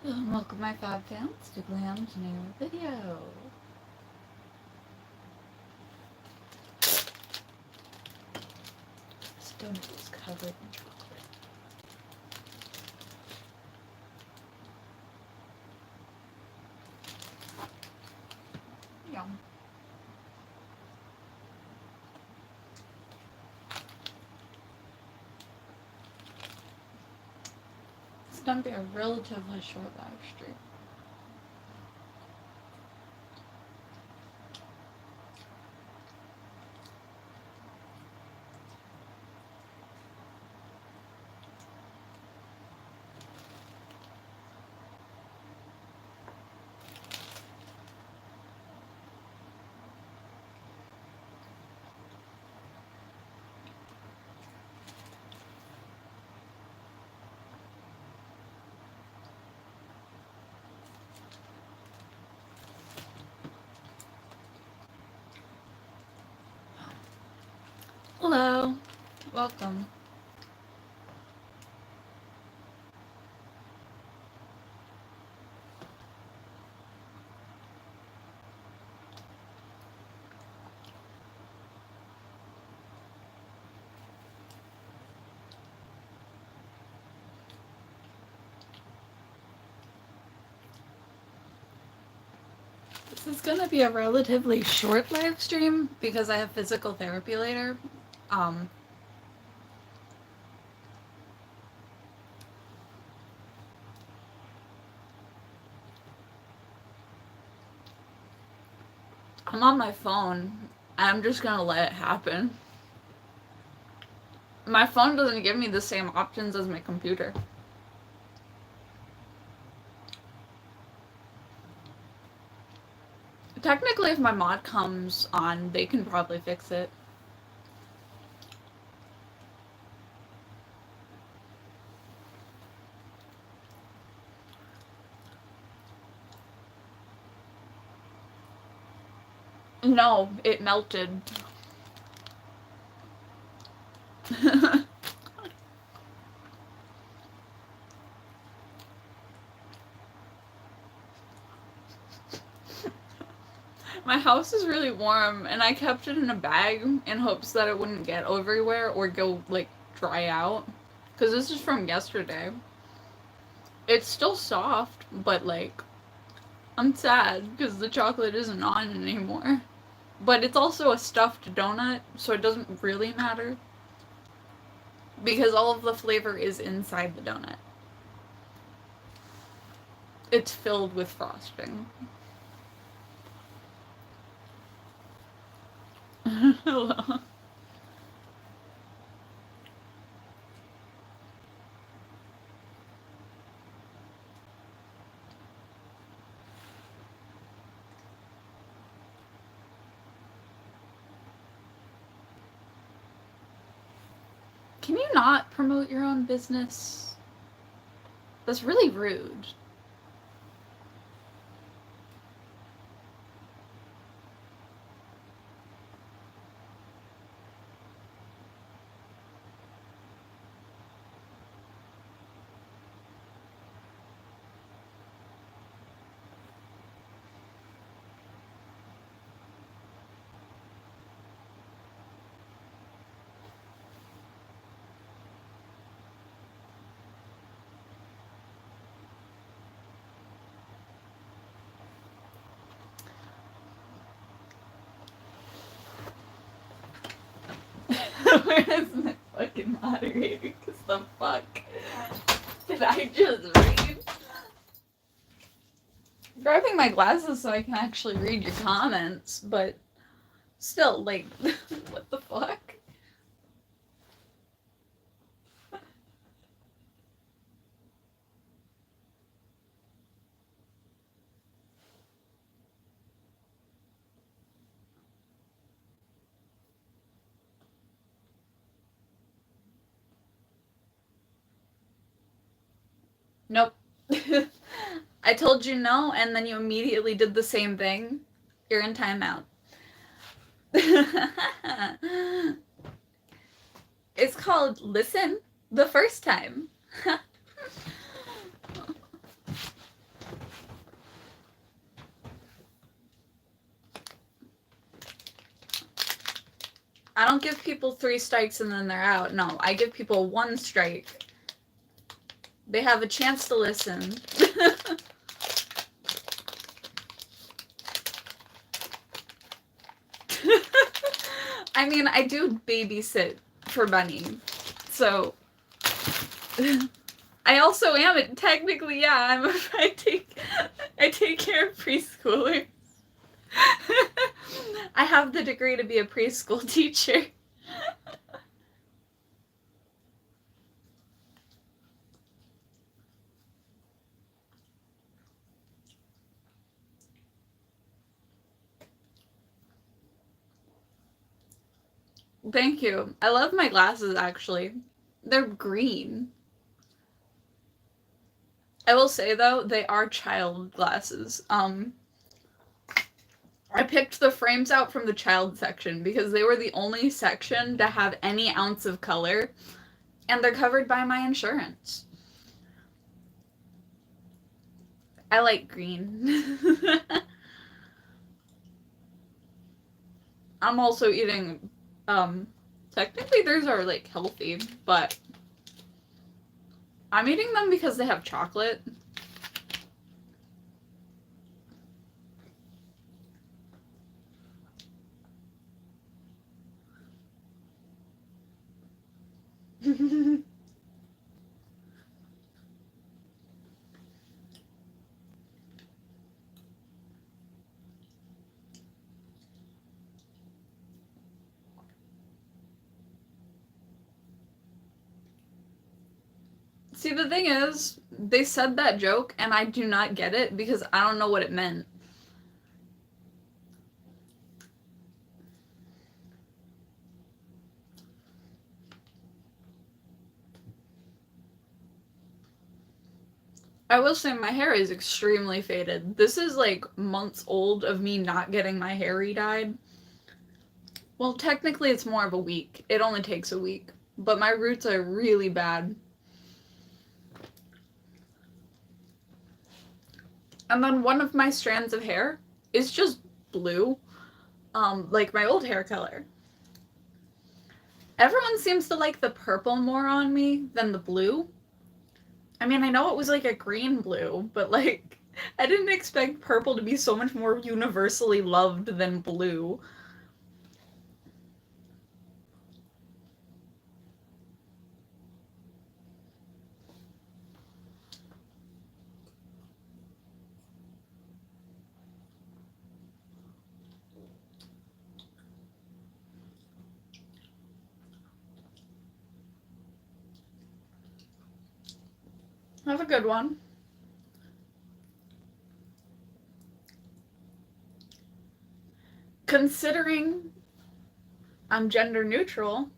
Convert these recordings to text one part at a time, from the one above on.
Welcome my fab fans to Glam's new video. This donut is covered in chocolate. Yum. It's gonna be a relatively short live stream. Hello, welcome. This is gonna be a relatively short live stream because I have physical therapy later. I'm on my phone. I'm just gonna let it happen. My phone doesn't give me the same options as my computer. Technically, if my mod comes on, they can probably fix it. No, it melted. My house is really warm, and I kept it in a bag in hopes that it wouldn't get everywhere or go, like, dry out. Because this is from yesterday. It's still soft, but, like, I'm sad because the chocolate isn't on anymore. But it's also a stuffed donut, so it doesn't really matter. Because all of the flavor is inside the donut. It's filled with frosting. Hello. Can you not promote your own business? That's really rude. Where is my fucking moderator? Cause the fuck did I just read? I'm grabbing my glasses so I can actually read your comments, but still, like, what the fuck? Nope. I told you no, and then you immediately did the same thing. You're in timeout. It's called Listen the First Time. I don't give people 3 strikes and then they're out. No, I give people 1 strike. They have a chance to listen. I mean, I do babysit for Bunny, so I also am it. Technically, yeah, I take care of preschoolers. I have the degree to be a preschool teacher. Thank you. I love my glasses, actually. They're green. I will say, though, they are child glasses. I picked the frames out from the child section because they were the only section to have any ounce of color, and they're covered by my insurance. I like green. I'm also eating, technically theirs are, like, healthy, but I'm eating them because they have chocolate. See, the thing is, they said that joke, and I do not get it because I don't know what it meant. I will say my hair is extremely faded. This is like months old of me not getting my hair re-dyed. Well, technically it's more of a week. It only takes a week. But my roots are really bad. And then one of my strands of hair is just blue. Like my old hair color. Everyone seems to like the purple more on me than the blue. I mean, I know it was like a green blue, but like, I didn't expect purple to be so much more universally loved than blue. Have a good one. Considering I'm gender neutral,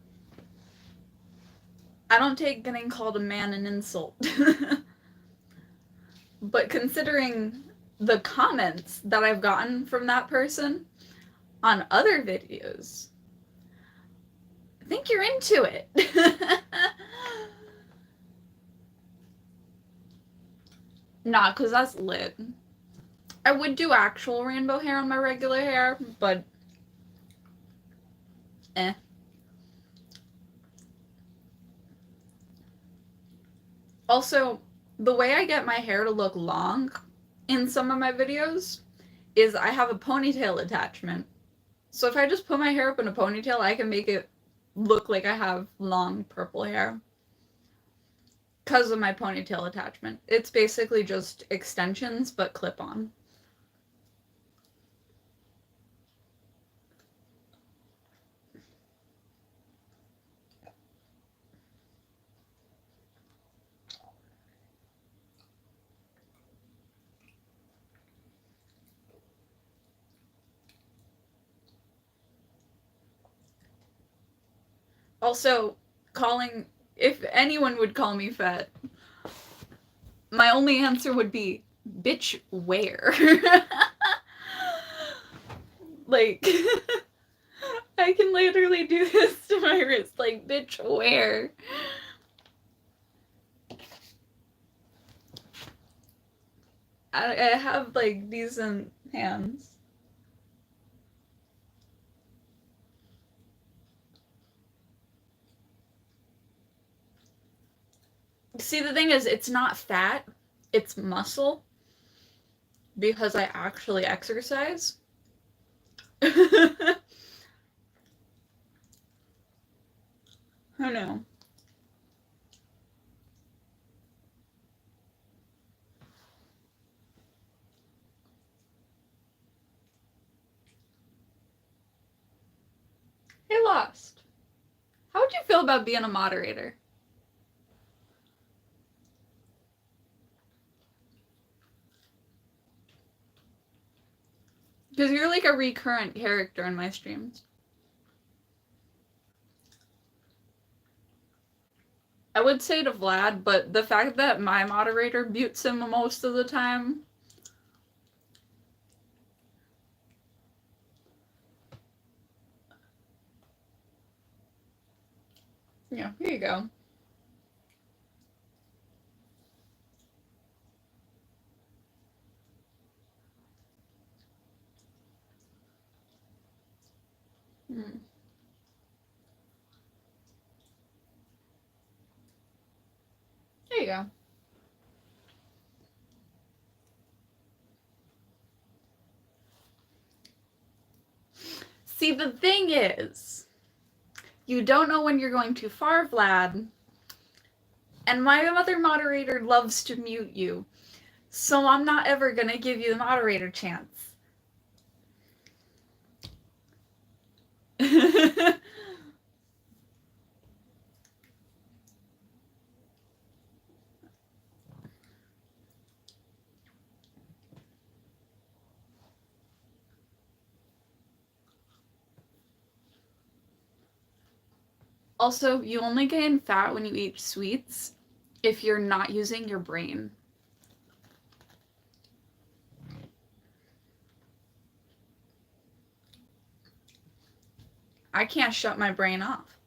I don't take getting called a man an insult. But considering the comments that I've gotten from that person on other videos, I think you're into it. Nah, because that's lit. I would do actual rainbow hair on my regular hair, but eh. Also, the way I get my hair to look long in some of my videos is I have a ponytail attachment. So if I just put my hair up in a ponytail, I can make it look like I have long purple hair. Because of my ponytail attachment. It's basically just extensions, but clip-on. Also, if anyone would call me fat, my only answer would be, bitch, where? Like, I can literally do this to my wrist, like, bitch, where? I have, like, decent hands. See, the thing is, it's not fat, it's muscle, because I actually exercise. I know. Hey, Lost. How would you feel about being a moderator? Because you're like a recurrent character in my streams. I would say to Vlad, but the fact that my moderator mutes him most of the time. Yeah, here you go. Mm. There you go. See, the thing is, you don't know when you're going too far, Vlad. And my other moderator loves to mute you. So I'm not ever gonna give you the moderator chance. Also, you only gain fat when you eat sweets if you're not using your brain. I can't shut my brain off.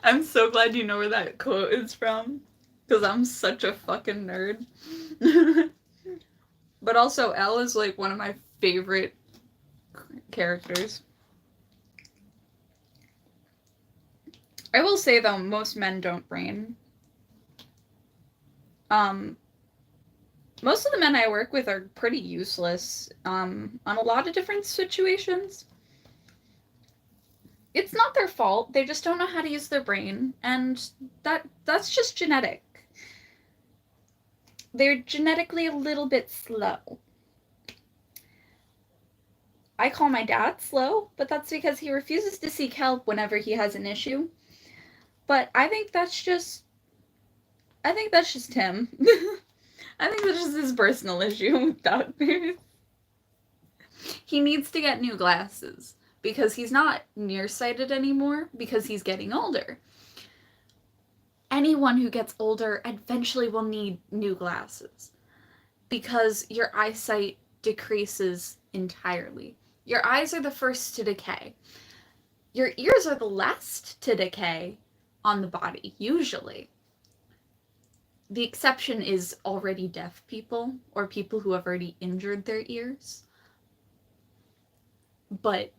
I'm so glad you know where that quote is from, because I'm such a fucking nerd. But also, Elle is like one of my favorite characters. I will say though, most men don't brain. Most of the men I work with are pretty useless on a lot of different situations. It's not their fault. They just don't know how to use their brain, and that's just genetic. They're genetically a little bit slow. I call my dad slow, but that's because he refuses to seek help whenever he has an issue. But I think that's just him. I think that's just his personal issue with that. He needs to get new glasses because he's not nearsighted anymore because he's getting older. Anyone who gets older eventually will need new glasses because your eyesight decreases entirely. Your eyes are the first to decay. Your ears are the last to decay on the body, usually. The exception is already deaf people or people who have already injured their ears. But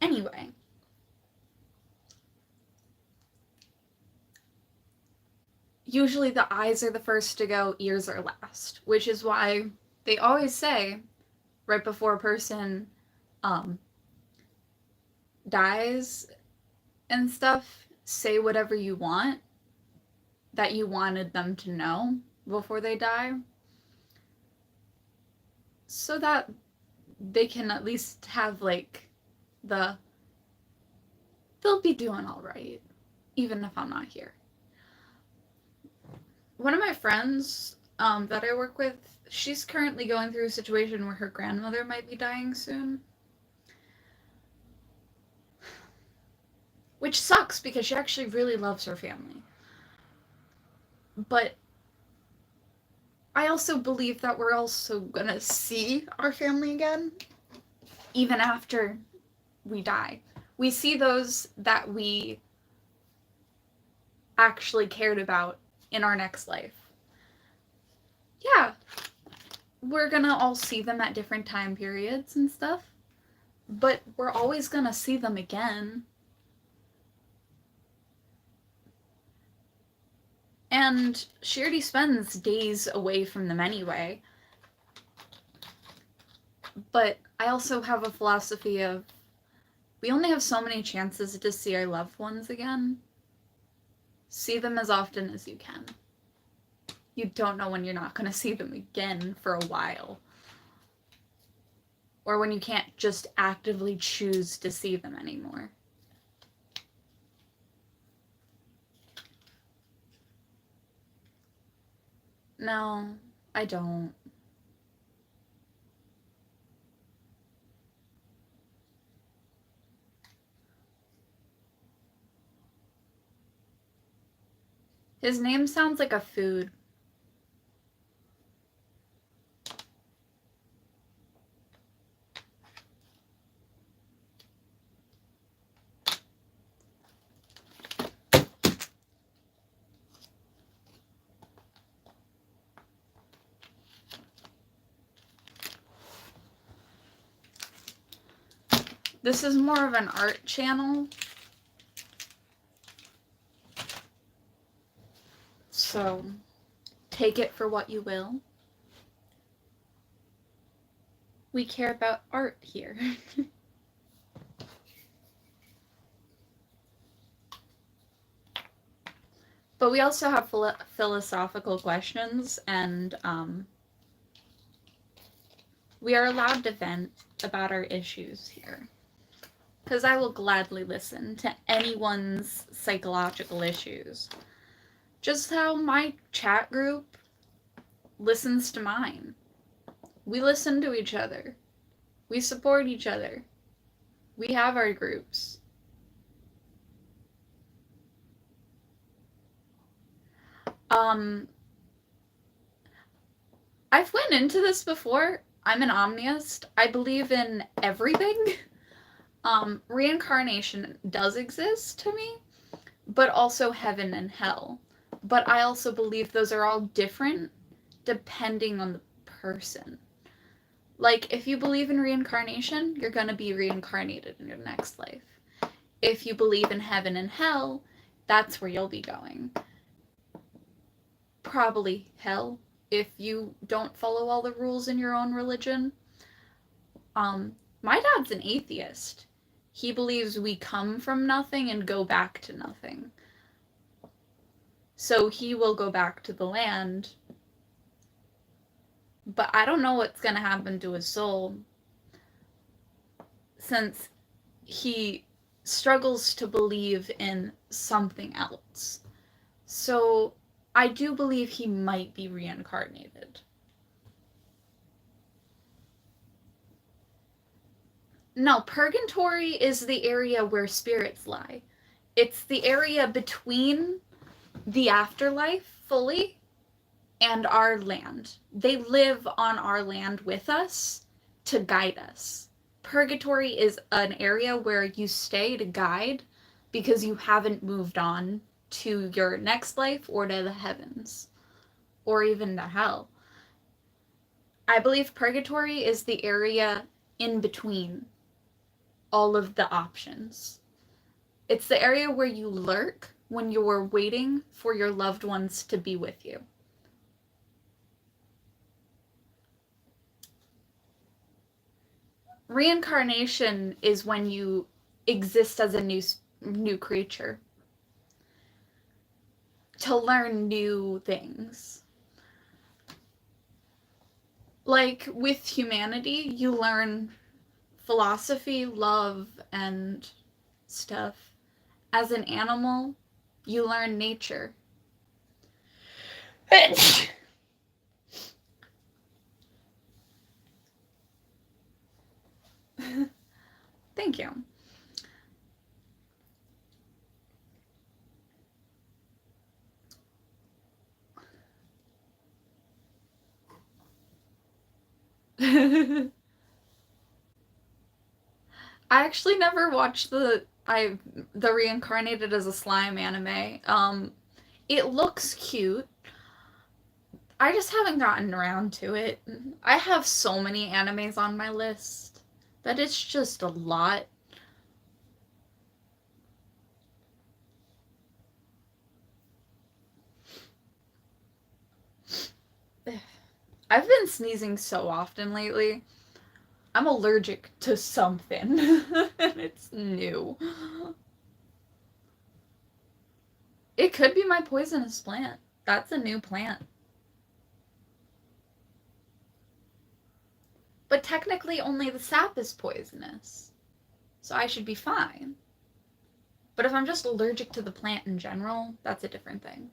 anyway, usually the eyes are the first to go, ears are last, which is why they always say right before a person dies and stuff, say whatever you want that you wanted them to know before they die, so that they can at least have like they'll be doing all right even if I'm not here. One of my friends that I work with, she's currently going through a situation where her grandmother might be dying soon. Which sucks because she actually really loves her family. But I also believe that we're also gonna see our family again, even after we die. We see those that we actually cared about in our next life. Yeah, we're gonna all see them at different time periods and stuff, but we're always gonna see them again. And she already spends days away from them anyway. But I also have a philosophy of, we only have so many chances to see our loved ones again. See them as often as you can. You don't know when you're not going to see them again for a while. Or when you can't just actively choose to see them anymore. No, I don't. His name sounds like a food. This is more of an art channel. So, take it for what you will. We care about art here. But we also have philosophical questions, and we are allowed to vent about our issues here. Because I will gladly listen to anyone's psychological issues. Just how my chat group listens to mine. We listen to each other. We support each other. We have our groups. I've went into this before. I'm an omniist. I believe in everything. Reincarnation does exist to me, but also heaven and hell. But I also believe those are all different depending on the person. Like, if you believe in reincarnation, you're gonna be reincarnated in your next life. If you believe in heaven and hell, that's where you'll be going. Probably hell, if you don't follow all the rules in your own religion. My dad's an atheist. He believes we come from nothing and go back to nothing. So he will go back to the land. But I don't know what's going to happen to his soul, since he struggles to believe in something else. So I do believe he might be reincarnated. No, purgatory is the area where spirits lie. It's the area between the afterlife fully and our land. They live on our land with us to guide us. Purgatory is an area where you stay to guide because you haven't moved on to your next life or to the heavens or even to hell. I believe purgatory is the area in between all of the options. It's the area where you lurk when you're waiting for your loved ones to be with you. Reincarnation is when you exist as a new creature to learn new things. Like with humanity, you learn philosophy, love, and stuff. As an animal, you learn nature. Thank you. I actually never watched the Reincarnated as a Slime anime. It looks cute. I just haven't gotten around to it. I have so many animes on my list that it's just a lot. I've been sneezing so often lately. I'm allergic to something, and it's new. It could be my poisonous plant. That's a new plant. But technically only the sap is poisonous. So I should be fine. But if I'm just allergic to the plant in general, that's a different thing.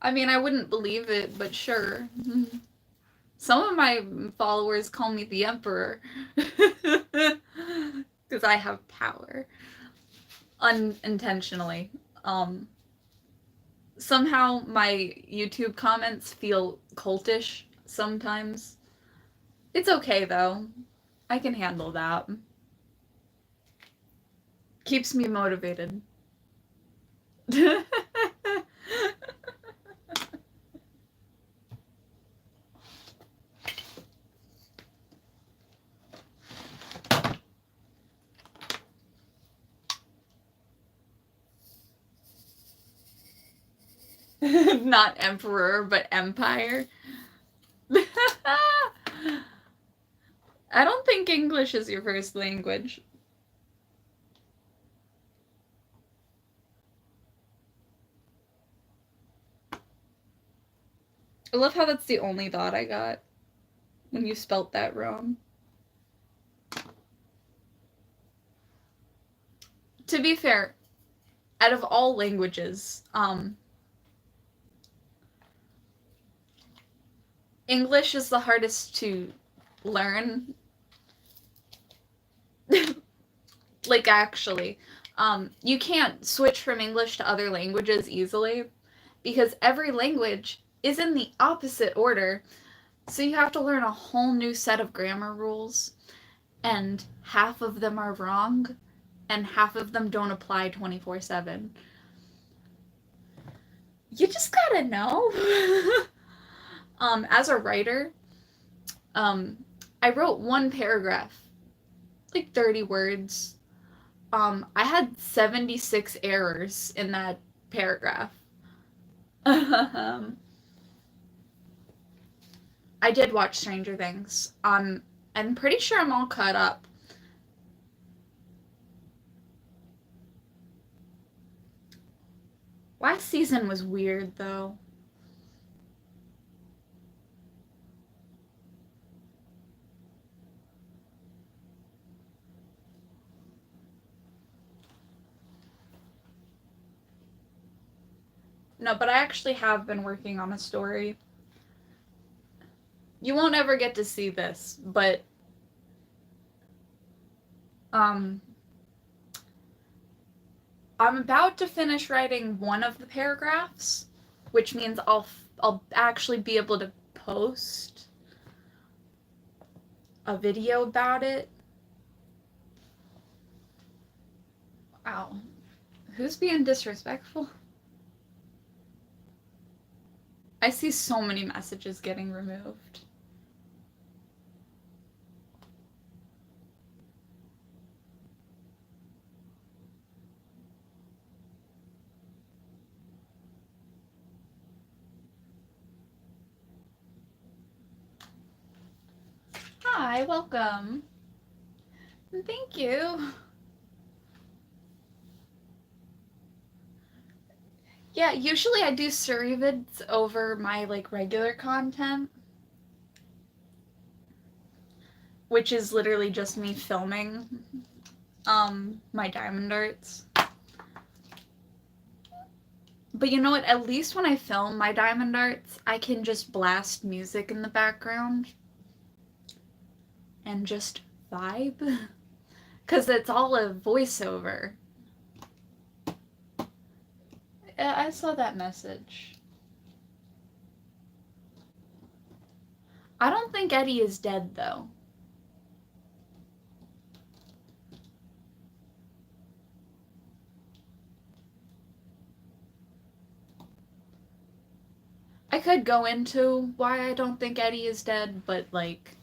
I mean, I wouldn't believe it, but sure. Some of my followers call me the Emperor. Because I have power. Unintentionally. Somehow my YouTube comments feel cultish sometimes. It's okay though. I can handle that. Keeps me motivated. Not emperor, but empire. I don't think English is your first language. I love how that's the only thought I got when you spelt that wrong. To be fair, out of all languages, English is the hardest to learn. Like, actually. You can't switch from English to other languages easily because every language is in the opposite order. So you have to learn a whole new set of grammar rules, and half of them are wrong, and half of them don't apply 24/7. You just gotta know. As a writer, I wrote one paragraph, like 30 words. I had 76 errors in that paragraph. I did watch Stranger Things. I'm pretty sure I'm all caught up. Last season was weird, though. No, but I actually have been working on a story. You won't ever get to see this, but I'm about to finish writing one of the paragraphs, which means I'll actually be able to post a video about it. Wow. Who's being disrespectful? I see so many messages getting removed. Hi, welcome. Thank you. Yeah, usually I do story vids over my like regular content, which is literally just me filming my diamond darts. But you know what? At least when I film my diamond darts, I can just blast music in the background and just vibe. Because it's all a voiceover. I saw that message. I don't think Eddie is dead, though. I could go into why I don't think Eddie is dead, but, like,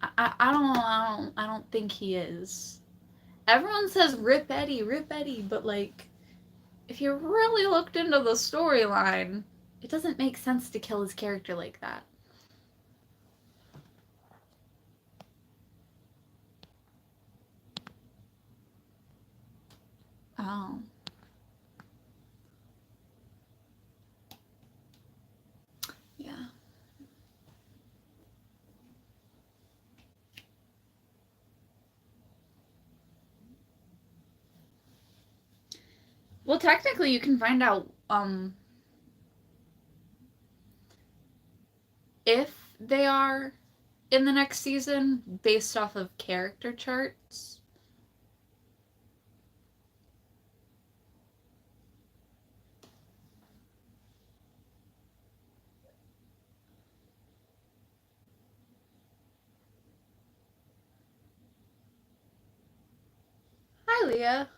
I don't think he is. Everyone says rip Eddie, but, like, if you really looked into the storyline, it doesn't make sense to kill his character like that. Oh. Yeah. Well, technically, you can find out, if they are in the next season based off of character charts. Hi, Leah.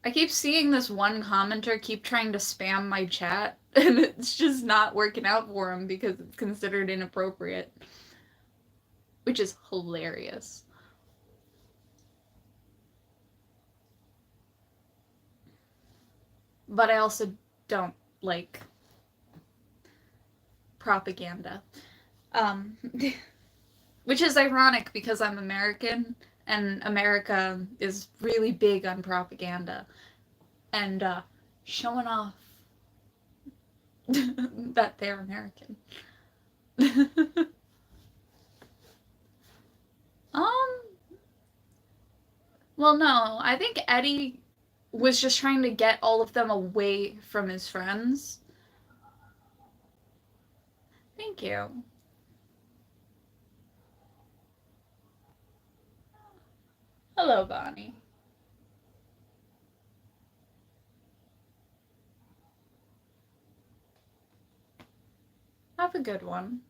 I keep seeing this one commenter keep trying to spam my chat, and it's just not working out for him because it's considered inappropriate. Which is hilarious. But I also don't like propaganda. Which is ironic because I'm American, and America is really big on propaganda. And showing off that they're American. um, well, no, I think Eddie was just trying to get all of them away from his friends. Thank you. Hello, Bonnie. Have a good one.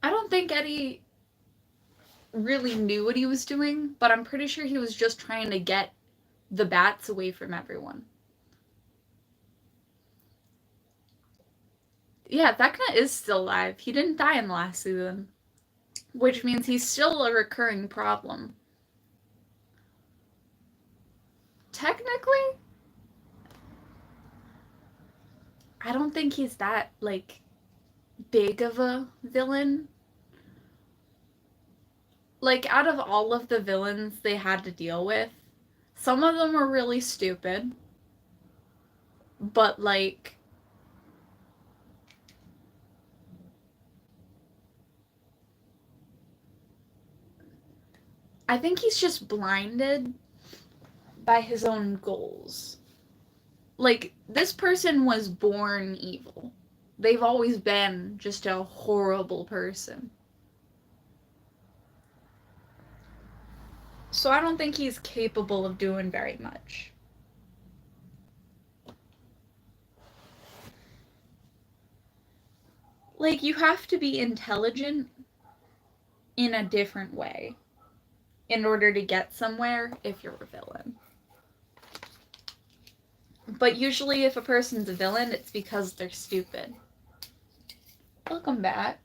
I don't think Eddie really knew what he was doing, but I'm pretty sure he was just trying to get the bats away from everyone. Yeah, Vecna is still alive. He didn't die in the last season, which means he's still a recurring problem. Technically, I don't think he's that, like, big of a villain. Like, out of all of the villains they had to deal with, some of them were really stupid, but, like, I think he's just blinded by his own goals. Like, this person was born evil. They've always been just a horrible person. So I don't think he's capable of doing very much. Like, you have to be intelligent in a different way in order to get somewhere if you're a villain. But usually if a person's a villain, it's because they're stupid. Welcome back.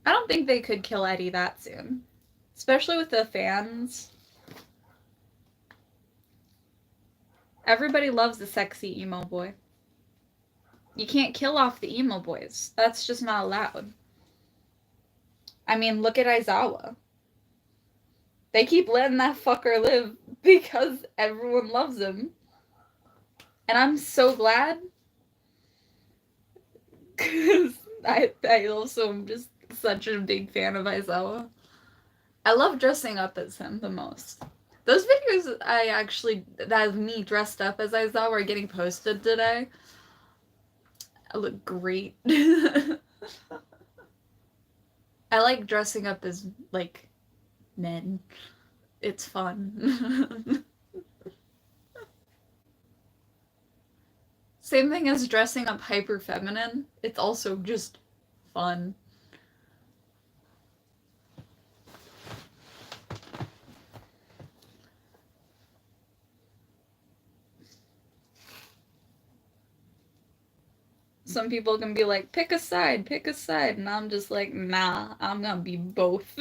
I don't think they could kill Eddie that soon. Especially with the fans. Everybody loves the sexy emo boy. You can't kill off the emo boys. That's just not allowed. I mean, look at Aizawa. They keep letting that fucker live because everyone loves him. And I'm so glad, because I also am just such a big fan of Aizawa. I love dressing up as him the most. Those videos that have me dressed up as Aizawa are getting posted today. I look great. I like dressing up as, like, men. It's fun. Same thing as dressing up hyper feminine. It's also just fun. Some people can be like, pick a side, and I'm just like, nah, I'm gonna be both.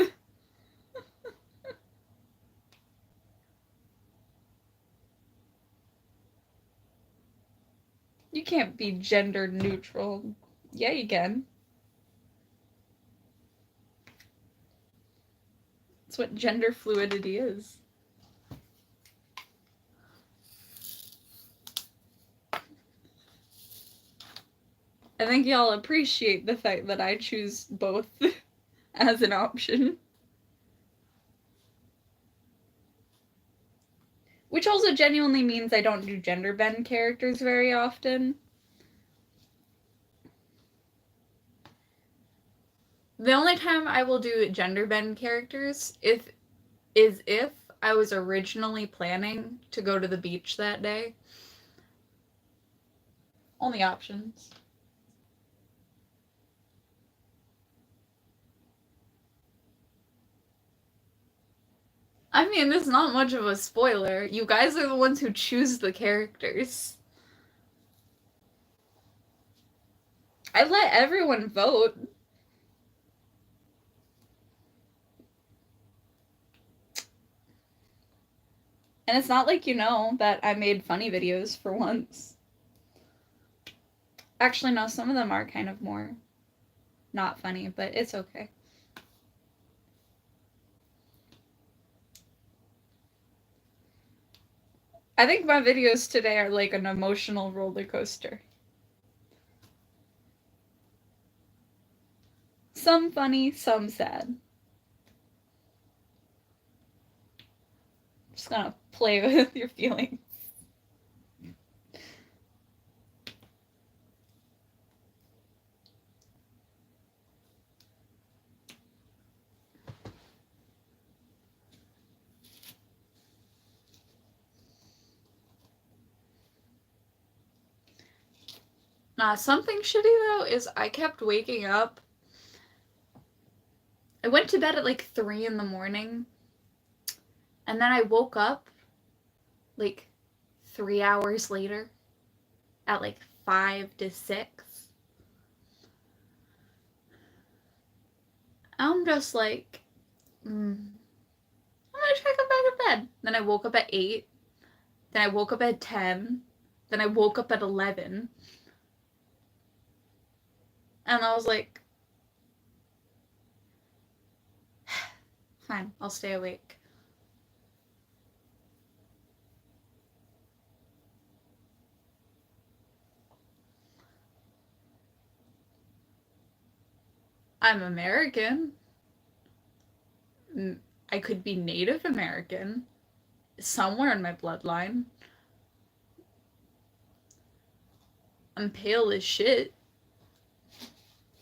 You can't be gender neutral. Yeah, you can. That's what gender fluidity is. I think y'all appreciate the fact that I choose both as an option. Which also genuinely means I don't do gender bend characters very often. The only time I will do gender bend characters is if I was originally planning to go to the beach that day. Only options. I mean, it's not much of a spoiler. You guys are the ones who choose the characters. I let everyone vote. And it's not like you know that I made funny videos for once. Actually, no, some of them are kind of more not funny, but it's okay. I think my videos today are like an emotional roller coaster. Some funny, some sad. Just gonna play with your feelings. Something shitty though is I kept waking up. I went to bed at like 3 in the morning. And then I woke up like 3 hours later at like 5 to 6. I'm just like, I'm gonna try to come back to bed. Then I woke up at 8. Then I woke up at 10. Then I woke up at 11. And I was like, fine, I'll stay awake. I'm American. I could be Native American. Somewhere in my bloodline. I'm pale as shit.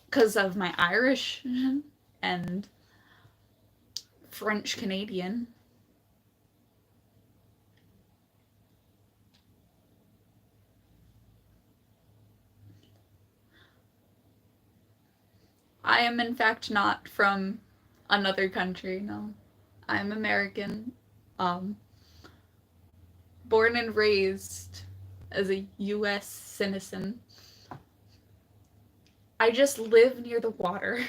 Because of my Irish and French Canadian. I am in fact not from another country, no. I'm American. Born and raised as a US citizen. I just live near the water.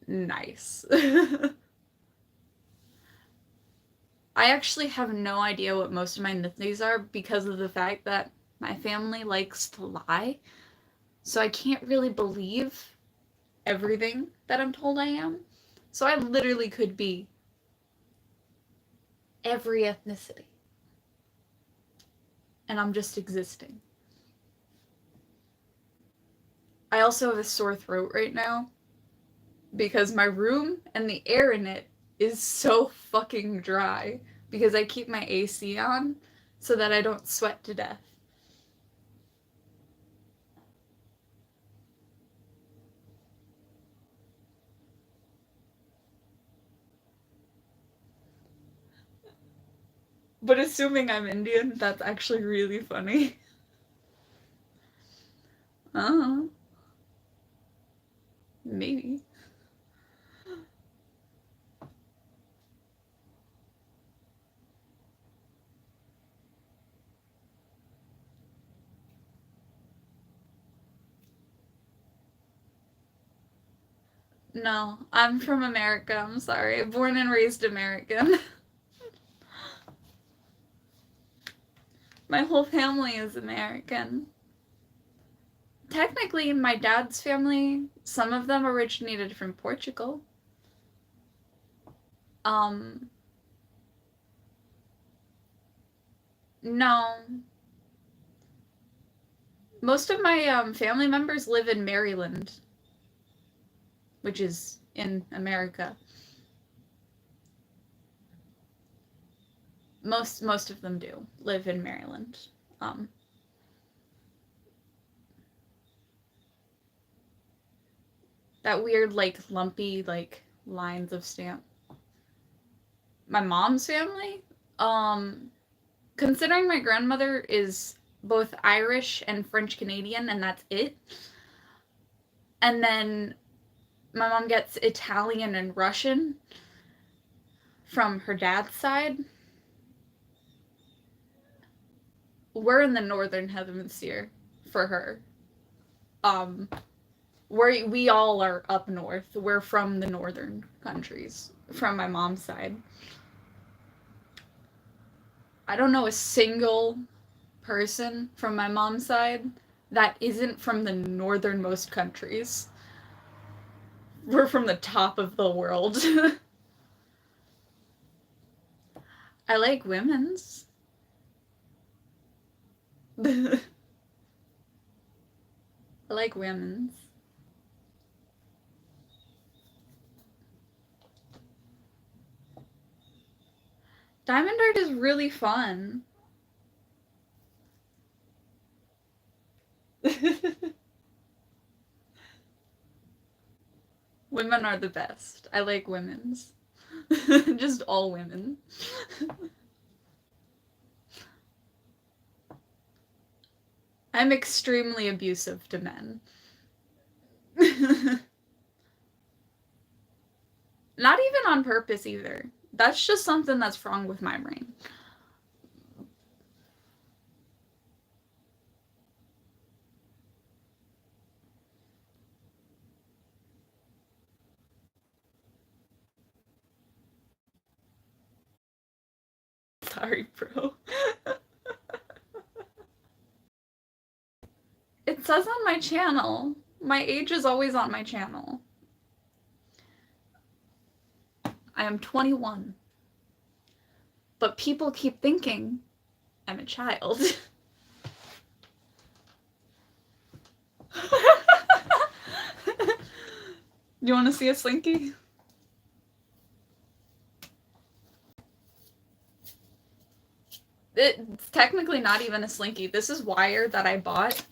Nice. I actually have no idea what most of my ethnicities are because of the fact that my family likes to lie. So I can't really believe everything that I'm told I am. So I literally could be every ethnicity. And I'm just existing. I also have a sore throat right now because my room and the air in it is so fucking dry because I keep my AC on so that I don't sweat to death. But assuming I'm Indian, that's actually really funny. Maybe. No, I'm from America, I'm sorry. Born and raised American. My whole family is American. Technically, my dad's family, some of them originated from Portugal. No. Most of my family members live in Maryland, which is in America. Most of them do live in Maryland. That weird, like, lumpy, like, lines of stamp. My mom's family? Considering my grandmother is both Irish and French Canadian, and that's it. And then my mom gets Italian and Russian from her dad's side. We're in the northern hemisphere for her. We all are up north. We're from the northern countries from my mom's side. I don't know a single person from my mom's side that isn't from the northernmost countries. We're from the top of the world. I like women's. I like women's. Diamond art is really fun. Women are the best. I like women's. Just all women. I'm extremely abusive to men. Not even on purpose either. That's just something that's wrong with my brain. Sorry, bro. It says on my channel. My age is always on my channel. I am 21. But people keep thinking I'm a child. You want to see a slinky? It's technically not even a slinky. This is wire that I bought.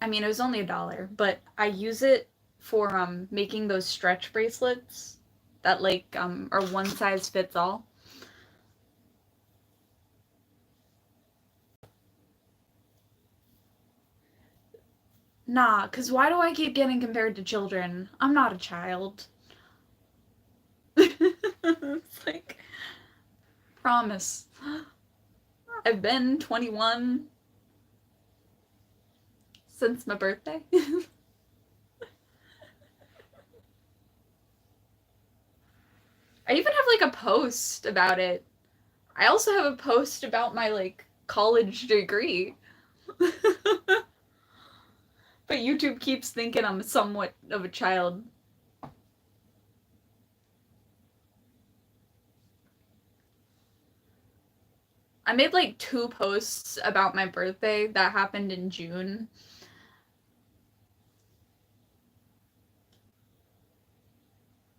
I mean, it was only $1, but I use it for making those stretch bracelets that like are one size fits all. Nah, cause why do I keep getting compared to children? I'm not a child. It's like, promise. I've been 21 since my birthday. I even have like a post about it. I also have a post about my like college degree. But YouTube keeps thinking I'm somewhat of a child. I made like 2 posts about my birthday that happened in June.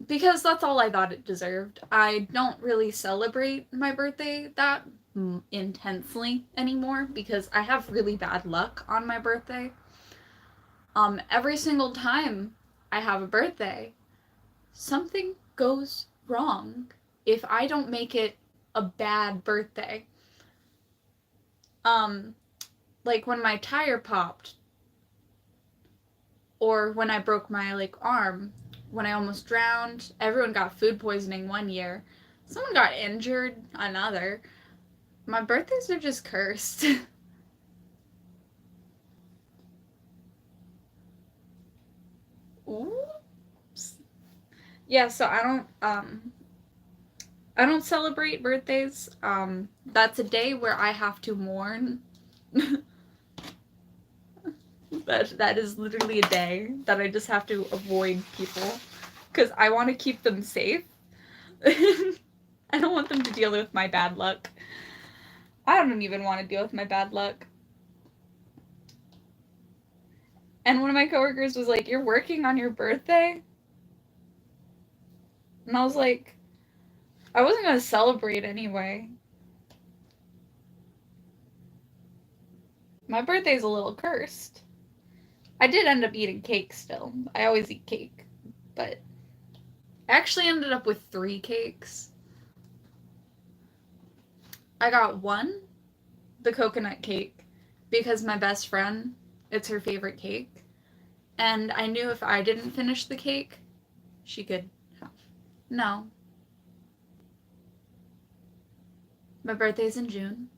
Because that's all I thought it deserved. I don't really celebrate my birthday that intensely anymore because I have really bad luck on my birthday. Every single time I have a birthday, something goes wrong if I don't make it a bad birthday. Like when my tire popped, or when I broke my like arm, when I almost drowned. Everyone got food poisoning one year. Someone got injured another. My birthdays are just cursed. Oops. Yeah, so I don't celebrate birthdays. That's a day where I have to mourn. That is literally a day that I just have to avoid people because I want to keep them safe. I don't want them to deal with my bad luck. I don't even want to deal with my bad luck. And one of my coworkers was like, "You're working on your birthday?" And I was like, I wasn't going to celebrate anyway. My birthday's a little cursed. I did end up eating cake still. I always eat cake. But I actually ended up with 3 cakes. I got one, the coconut cake, because my best friend, it's her favorite cake. And I knew if I didn't finish the cake, she could have. No. My birthday's in June.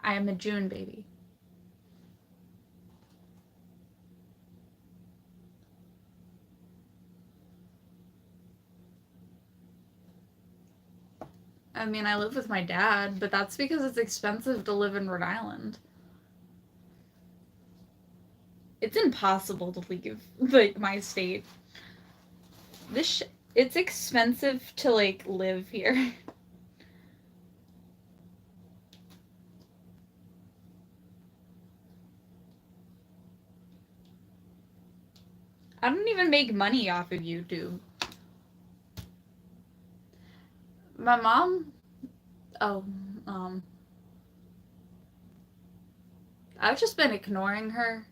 I am a June baby. I mean, I live with my dad, but that's because it's expensive to live in Rhode Island. It's impossible to leave, like, my state. It's expensive to, like, live here. I don't even make money off of YouTube. My mom, oh, I've just been ignoring her.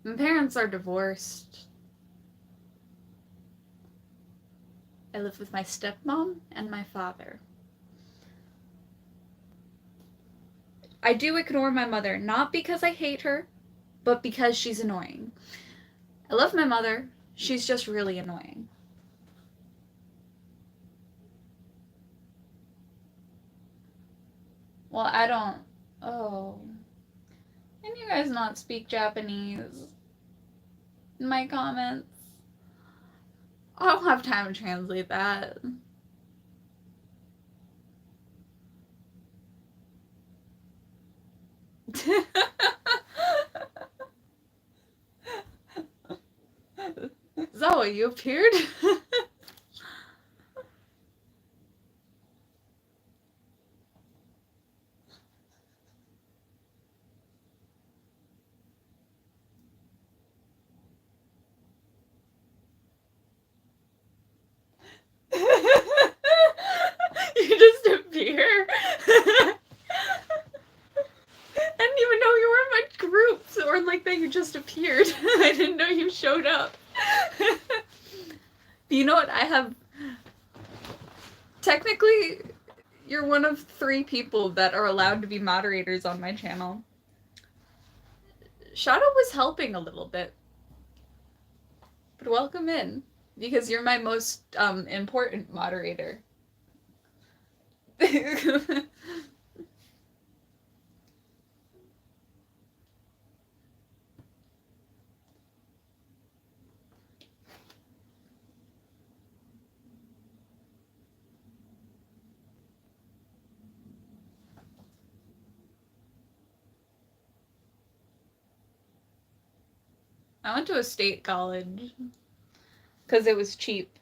My parents are divorced. I live with my stepmom and my father. I do ignore my mother, not because I hate her, but because she's annoying. I love my mother. She's just really annoying. Well, I don't. Oh. Can you guys not speak Japanese? In my comments? I don't have time to translate that. Zoe, you appeared? You just appear. I didn't even know you were in my groups, or like that you just appeared. I didn't know you showed up. You know what? I have. Technically, you're one of 3 people that are allowed to be moderators on my channel. Shadow was helping a little bit. But welcome in, because you're my most important moderator. I went to a state college because it was cheap.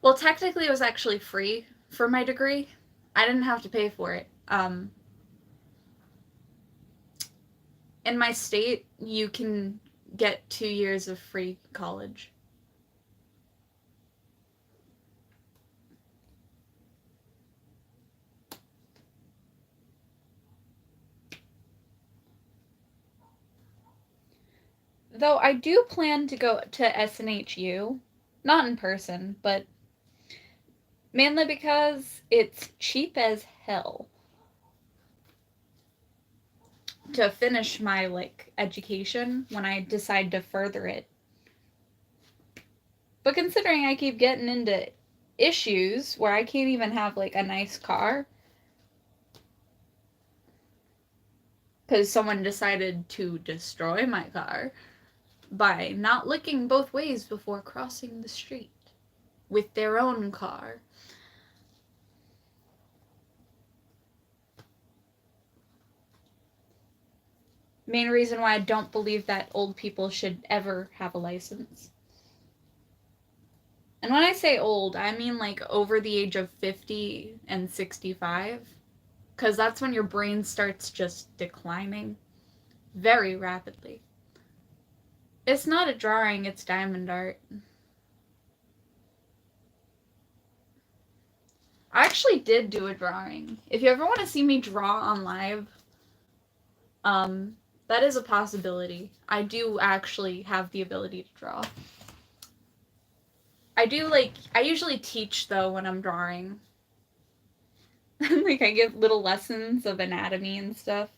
Well, technically it was actually free for my degree. I didn't have to pay for it. In my state, you can get 2 years of free college. Though I do plan to go to SNHU, not in person, but mainly because it's cheap as hell to finish my education when I decide to further it. But considering I keep getting into issues where I can't even have a nice car because someone decided to destroy my car by not looking both ways before crossing the street with their own car. Main reason why I don't believe that old people should ever have a license. And when I say old, I mean over the age of 50 and 65. Because that's when your brain starts just declining very rapidly. It's not a drawing, it's diamond art. I actually did do a drawing. If you ever want to see me draw on live, that is a possibility. I do actually have the ability to draw. I usually teach though when I'm drawing. I give little lessons of anatomy and stuff.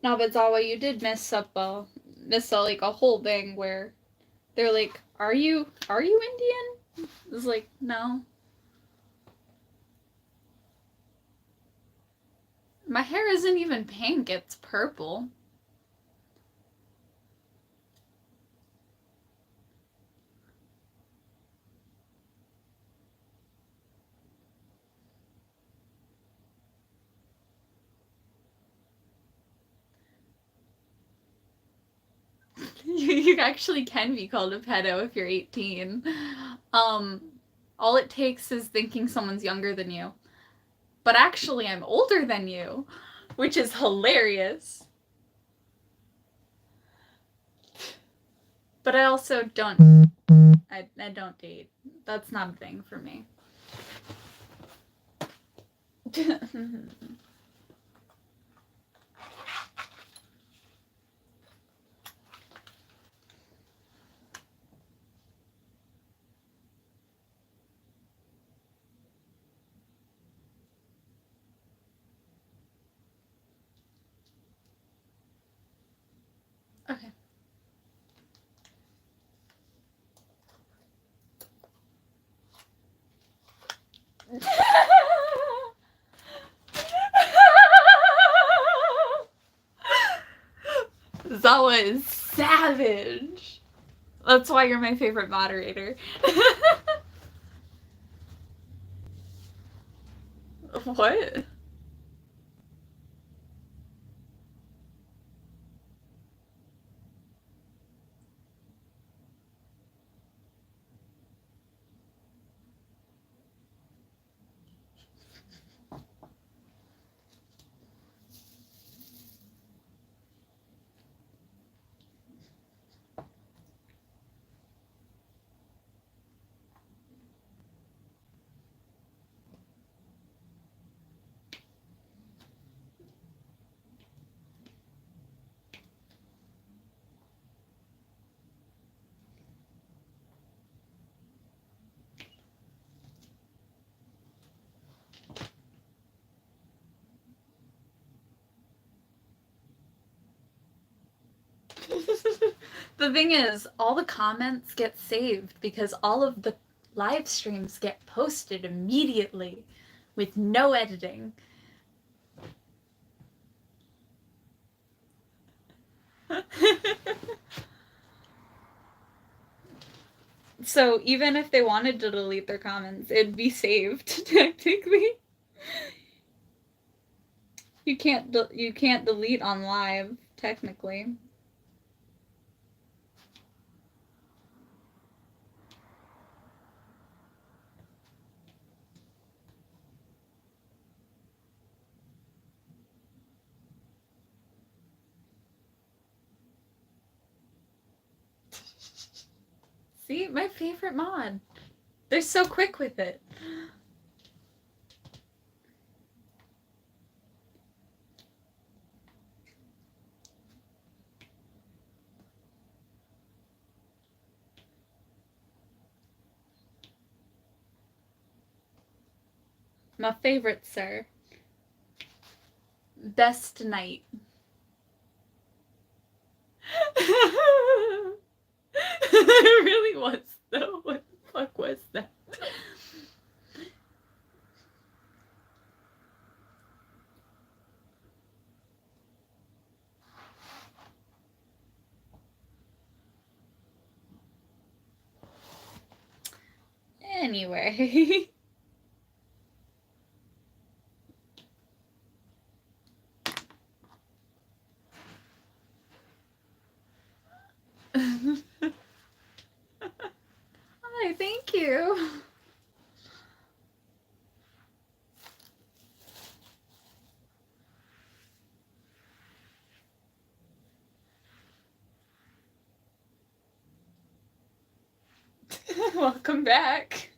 No, but Zawa, you did miss a whole thing where they're like, "Are you Indian?" It's like, no. My hair isn't even pink; it's purple. You actually can be called a pedo if you're 18. All it takes is thinking someone's younger than you. But actually, I'm older than you, which is hilarious. But I also don't. I don't date. That's not a thing for me. Okay. Zawa is savage. That's why you're my favorite moderator. What? The thing is, all the comments get saved because all of the live streams get posted immediately with no editing. So even if they wanted to delete their comments, it'd be saved technically. You can't delete on live technically. See, my favorite mod. They're so quick with it. My favorite, sir. Best night. It really was, though. What the fuck was that? Anyway. Hi, thank you. Welcome back.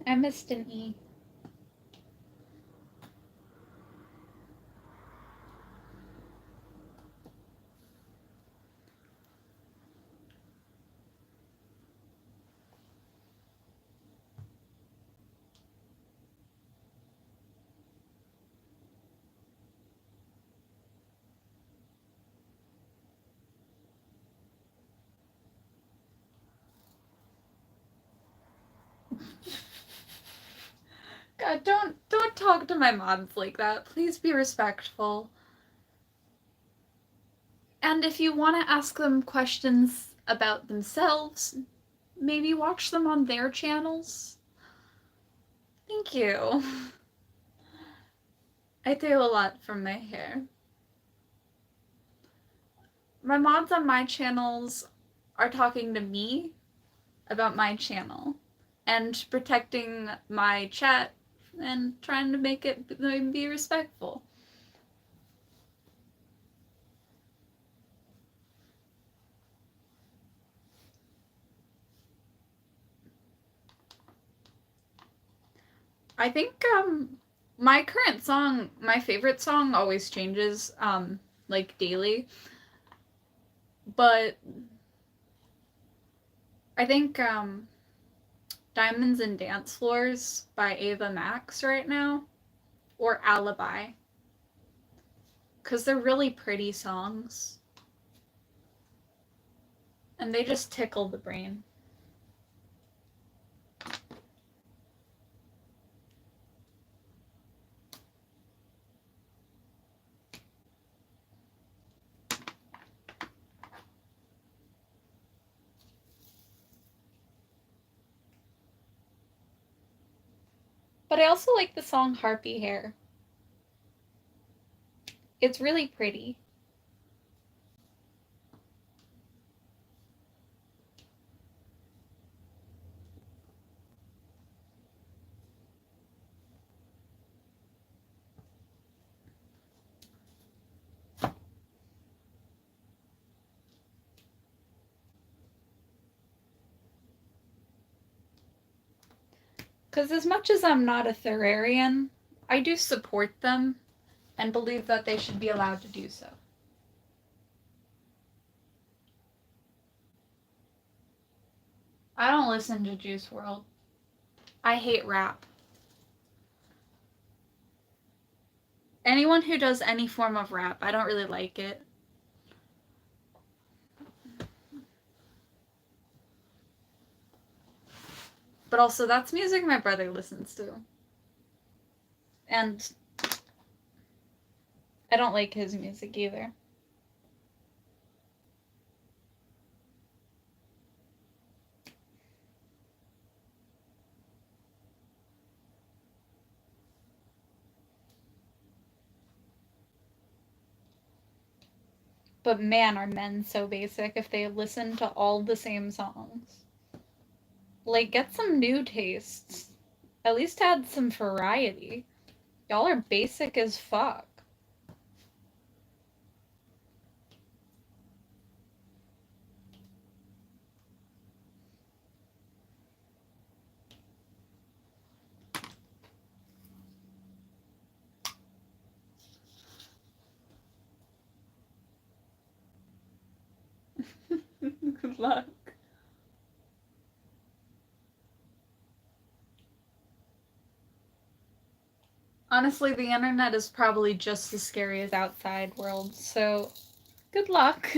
I missed an E. God, don't talk to my mods like that. Please be respectful. And if you want to ask them questions about themselves, maybe watch them on their channels. Thank you. I do a lot from my hair. My mods on my channels are talking to me about my channel and protecting my chat and trying to make it be respectful. I think my current song, my favorite song always changes like daily. But I think Diamonds and Dance Floors by Ava Max right now, or Alibi, because they're really pretty songs and they just tickle the brain. But I also like the song Harpy Hair. It's really pretty. Because as much as I'm not a Therian, I do support them and believe that they should be allowed to do so. I don't listen to Juice WRLD. I hate rap. Anyone who does any form of rap, I don't really like it. But also, that's music my brother listens to. And I don't like his music either. But man, are men so basic if they listen to all the same songs. Like, get some new tastes. At least add some variety. Y'all are basic as fuck. Good luck. Honestly, the internet is probably just as scary as outside world, so good luck.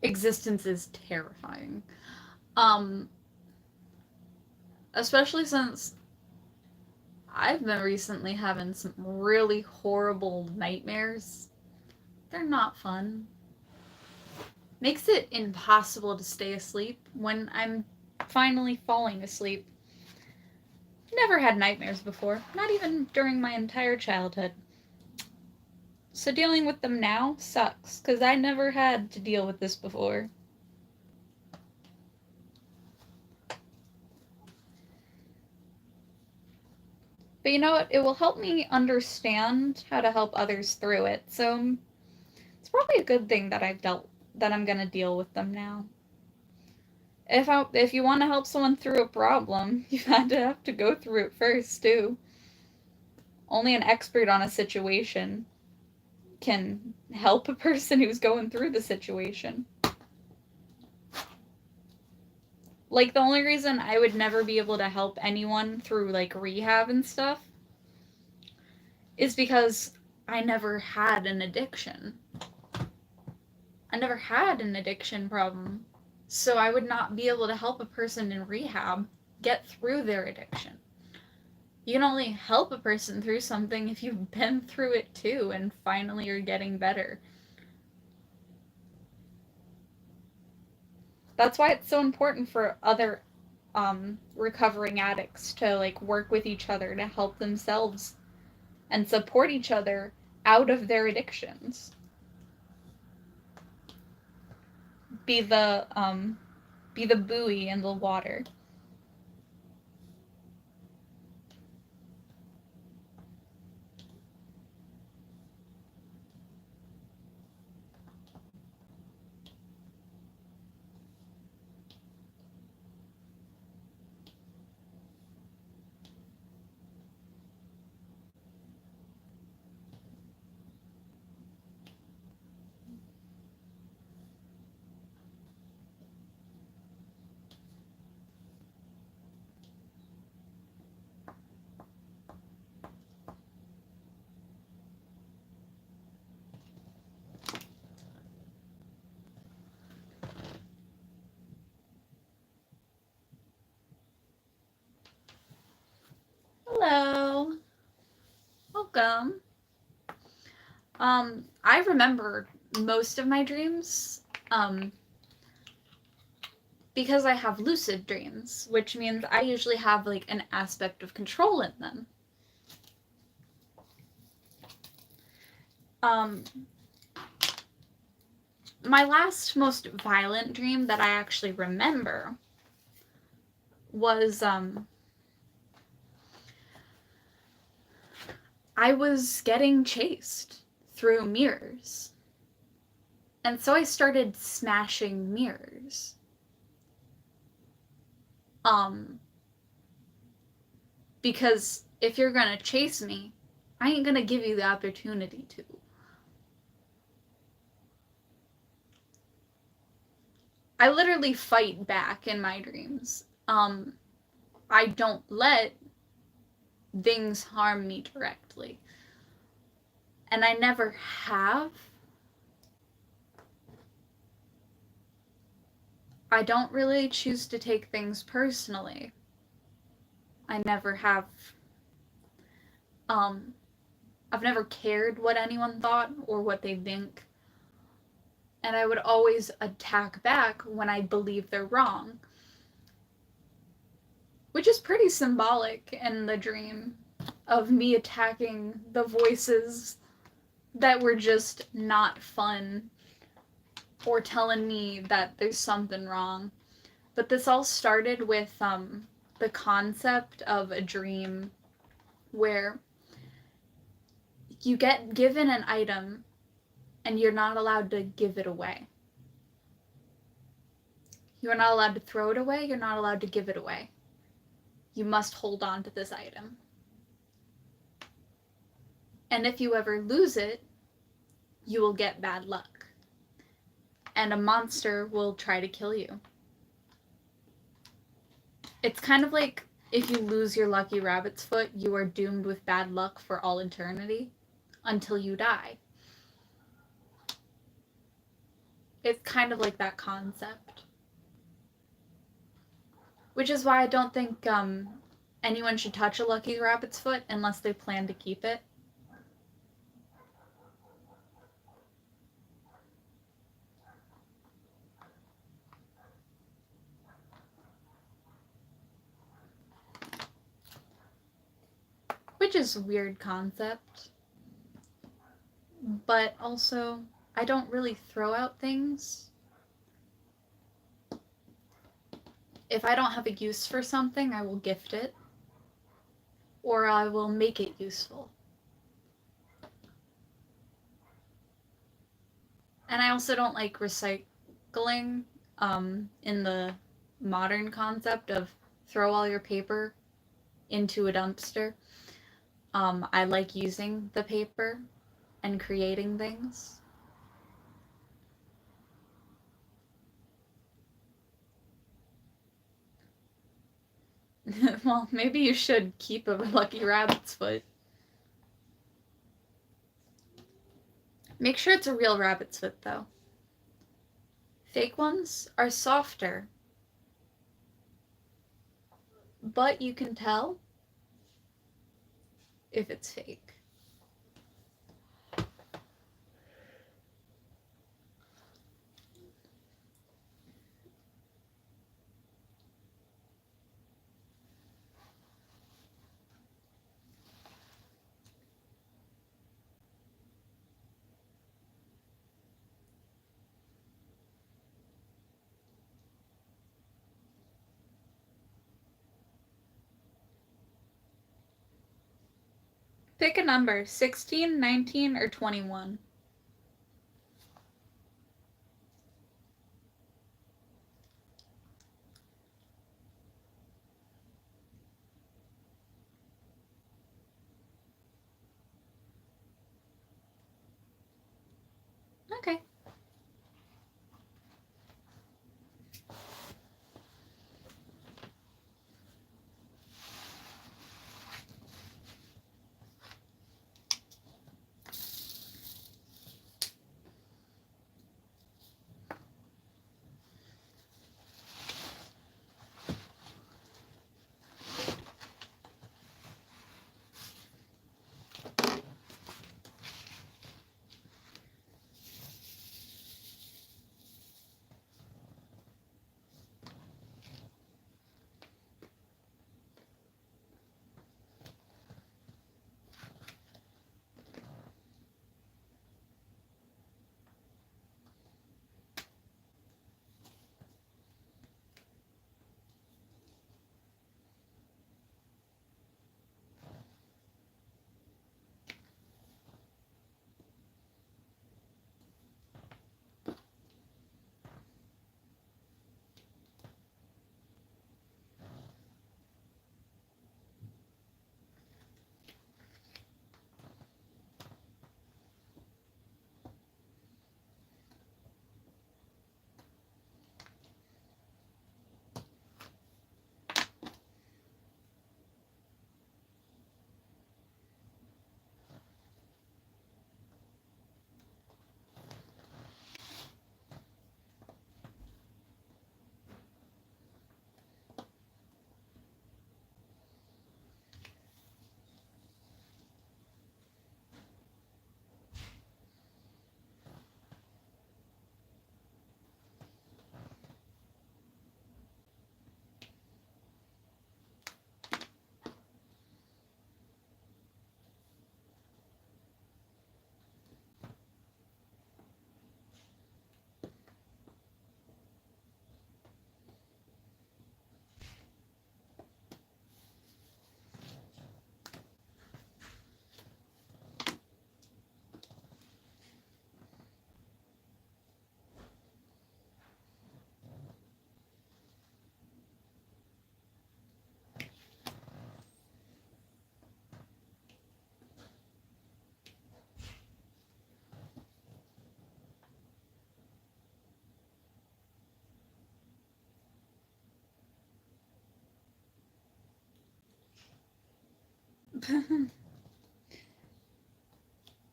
Existence is terrifying. Especially since I've been recently having some really horrible nightmares. They're not fun. Makes it impossible to stay asleep when I'm finally falling asleep. Never had nightmares before, not even during my entire childhood. So dealing with them now sucks, because I never had to deal with this before. But you know what? It will help me understand how to help others through it. So it's probably a good thing that I'm gonna deal with them now. If you want to help someone through a problem, you have to go through it first too. Only an expert on a situation can help a person who's going through the situation. Like, the only reason I would never be able to help anyone through, like, rehab and stuff is because I never had an addiction. I never had an addiction problem. So I would not be able to help a person in rehab get through their addiction. You can only help a person through something if you've been through it too and finally you're getting better. That's why it's so important for other recovering addicts to like work with each other to help themselves and support each other out of their addictions. Be the buoy in the water. welcome. I remember most of my dreams, because I have lucid dreams, which means I usually have like an aspect of control in them. My last most violent dream that I actually remember was I was getting chased through mirrors. And so I started smashing mirrors. Because if you're gonna chase me, I ain't gonna give you the opportunity to. I literally fight back in my dreams. I don't let things harm me directly. And I never have. I don't really choose to take things personally. I never have. I've never cared what anyone thought or what they think. And I would always attack back when I believe they're wrong. Which is pretty symbolic in the dream of me attacking the voices that were just not fun or telling me that there's something wrong. But this all started with the concept of a dream where you get given an item and you're not allowed to give it away. You're not allowed to throw it away, you're not allowed to give it away. You must hold on to this item. And if you ever lose it, you will get bad luck. And a monster will try to kill you. It's kind of like if you lose your lucky rabbit's foot, you are doomed with bad luck for all eternity until you die. It's kind of like that concept. Which is why I don't think anyone should touch a lucky rabbit's foot unless they plan to keep it. Which is a weird concept. But also, I don't really throw out things. If I don't have a use for something, I will gift it. Or I will make it useful. And I also don't like recycling in the modern concept of throw all your paper into a dumpster. I like using the paper and creating things. Well, maybe you should keep a lucky rabbit's foot. Make sure it's a real rabbit's foot, though. Fake ones are softer, but you can tell if it's fake. Pick a number, 16, 19, or 21. Okay.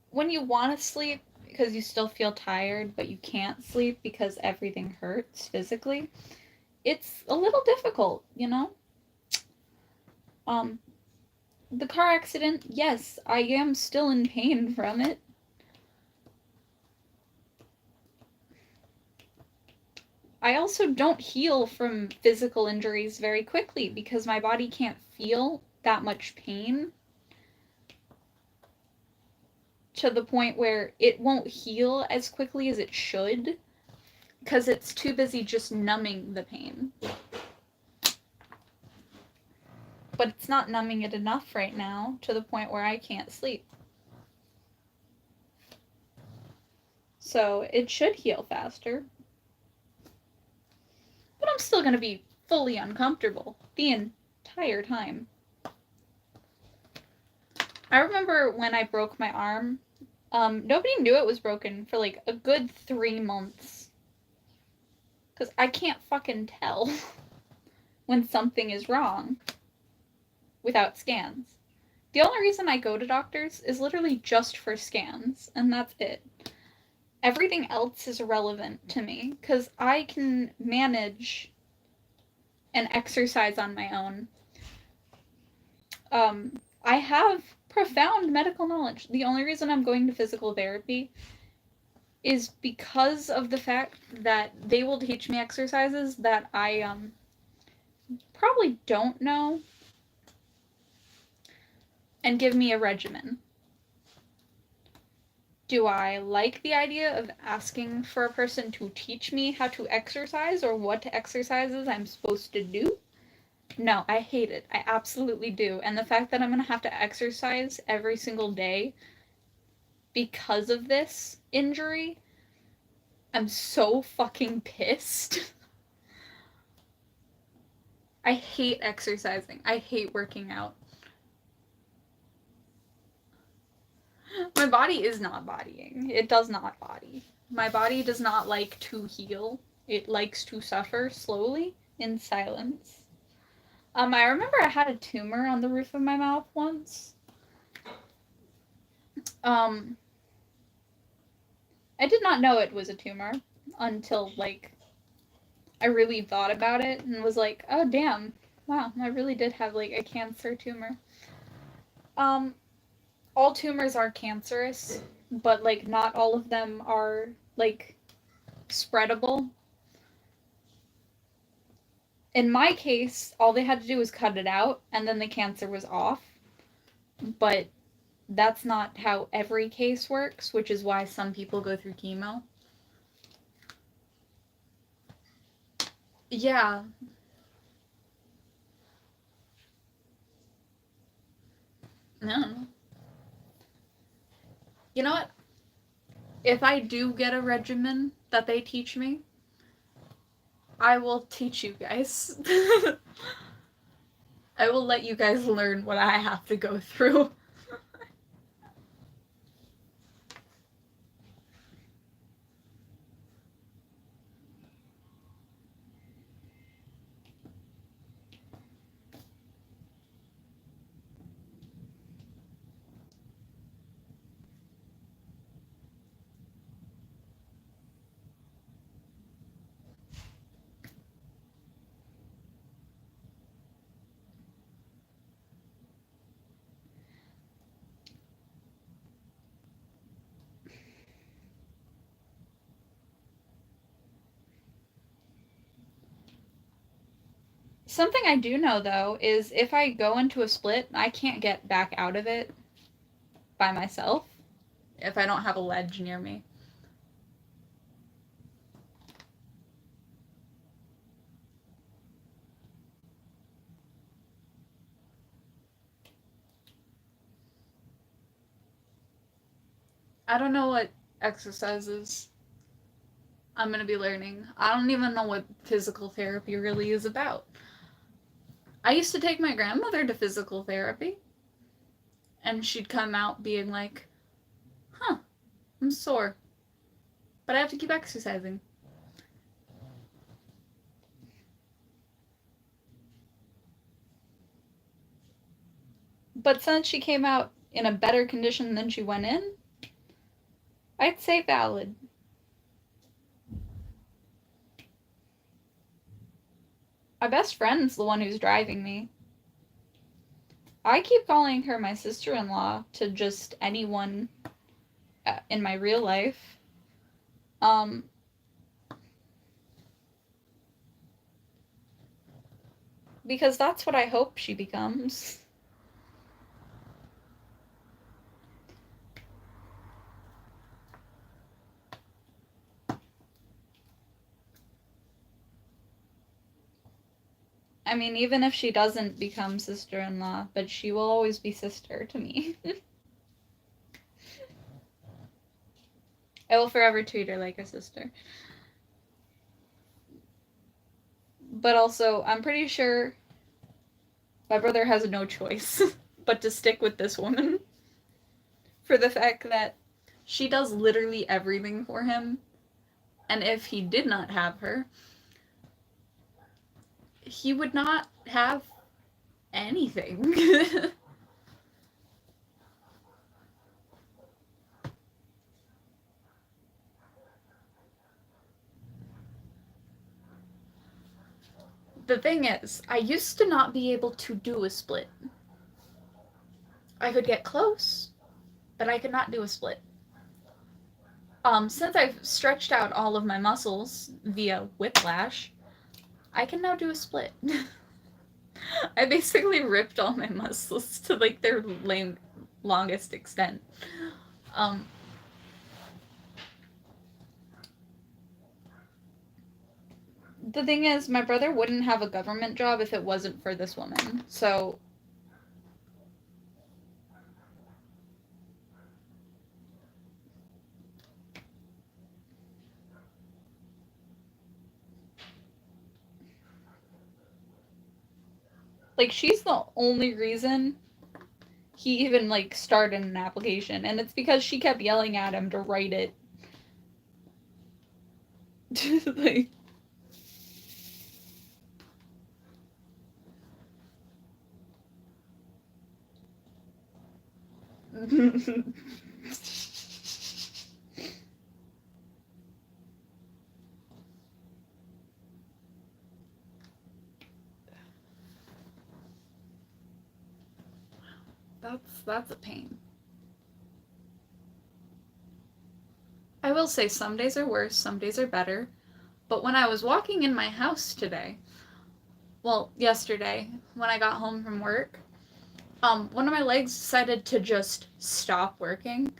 When you want to sleep because you still feel tired, but you can't sleep because everything hurts physically, it's a little difficult, you know? The car accident, yes, I am still in pain from it. I also don't heal from physical injuries very quickly because my body can't feel that much pain to the point where it won't heal as quickly as it should because it's too busy just numbing the pain. But it's not numbing it enough right now to the point where I can't sleep. So it should heal faster. But I'm still going to be fully uncomfortable the entire time. I remember when I broke my arm, nobody knew it was broken for like a good 3 months. Because I can't fucking tell when something is wrong without scans. The only reason I go to doctors is literally just for scans, and that's it. Everything else is irrelevant to me, because I can manage and exercise on my own. I have profound medical knowledge. The only reason I'm going to physical therapy is because of the fact that they will teach me exercises that I probably don't know and give me a regimen. Do I like the idea of asking for a person to teach me how to exercise or what exercises I'm supposed to do? No, I hate it. I absolutely do. And the fact that I'm going to have to exercise every single day because of this injury, I'm so fucking pissed. I hate exercising. I hate working out. My body is not bodying. It does not body. My body does not like to heal. It likes to suffer slowly in silence. I remember I had a tumor on the roof of my mouth once. I did not know it was a tumor until, like, I really thought about it and was like, oh, damn. Wow, I really did have, like, a cancer tumor. All tumors are cancerous, but, like, not all of them are, like, spreadable. In my case, all they had to do was cut it out, and then the cancer was off. But that's not how every case works, which is why some people go through chemo. Yeah. No. You know what? If I do get a regimen that they teach me, I will teach you guys. I will let you guys learn what I have to go through. Something I do know, though, is if I go into a split, I can't get back out of it by myself if I don't have a ledge near me. I don't know what exercises I'm going to be learning. I don't even know what physical therapy really is about. I used to take my grandmother to physical therapy, and she'd come out being like, huh, I'm sore, but I have to keep exercising. But since she came out in a better condition than she went in, I'd say valid. My best friend's the one who's driving me. I keep calling her my sister-in-law to just anyone in my real life. Because that's what I hope she becomes. I mean, even if she doesn't become sister-in-law, but she will always be sister to me. I will forever treat her like a sister. But also, I'm pretty sure my brother has no choice but to stick with this woman for the fact that she does literally everything for him. And if he did not have her, he would not have anything. The thing is, I used to not be able to do a split. I could get close, but I could not do a split. Since I've stretched out all of my muscles via whiplash, I can now do a split. I basically ripped all my muscles to like their longest extent. The thing is, my brother wouldn't have a government job if it wasn't for this woman. So like, she's the only reason he even like started an application, and it's because she kept yelling at him to write it. Like, that's a pain. I will say some days are worse, some days are better. But when I was walking in my house today, well, yesterday, when I got home from work, one of my legs decided to just stop working.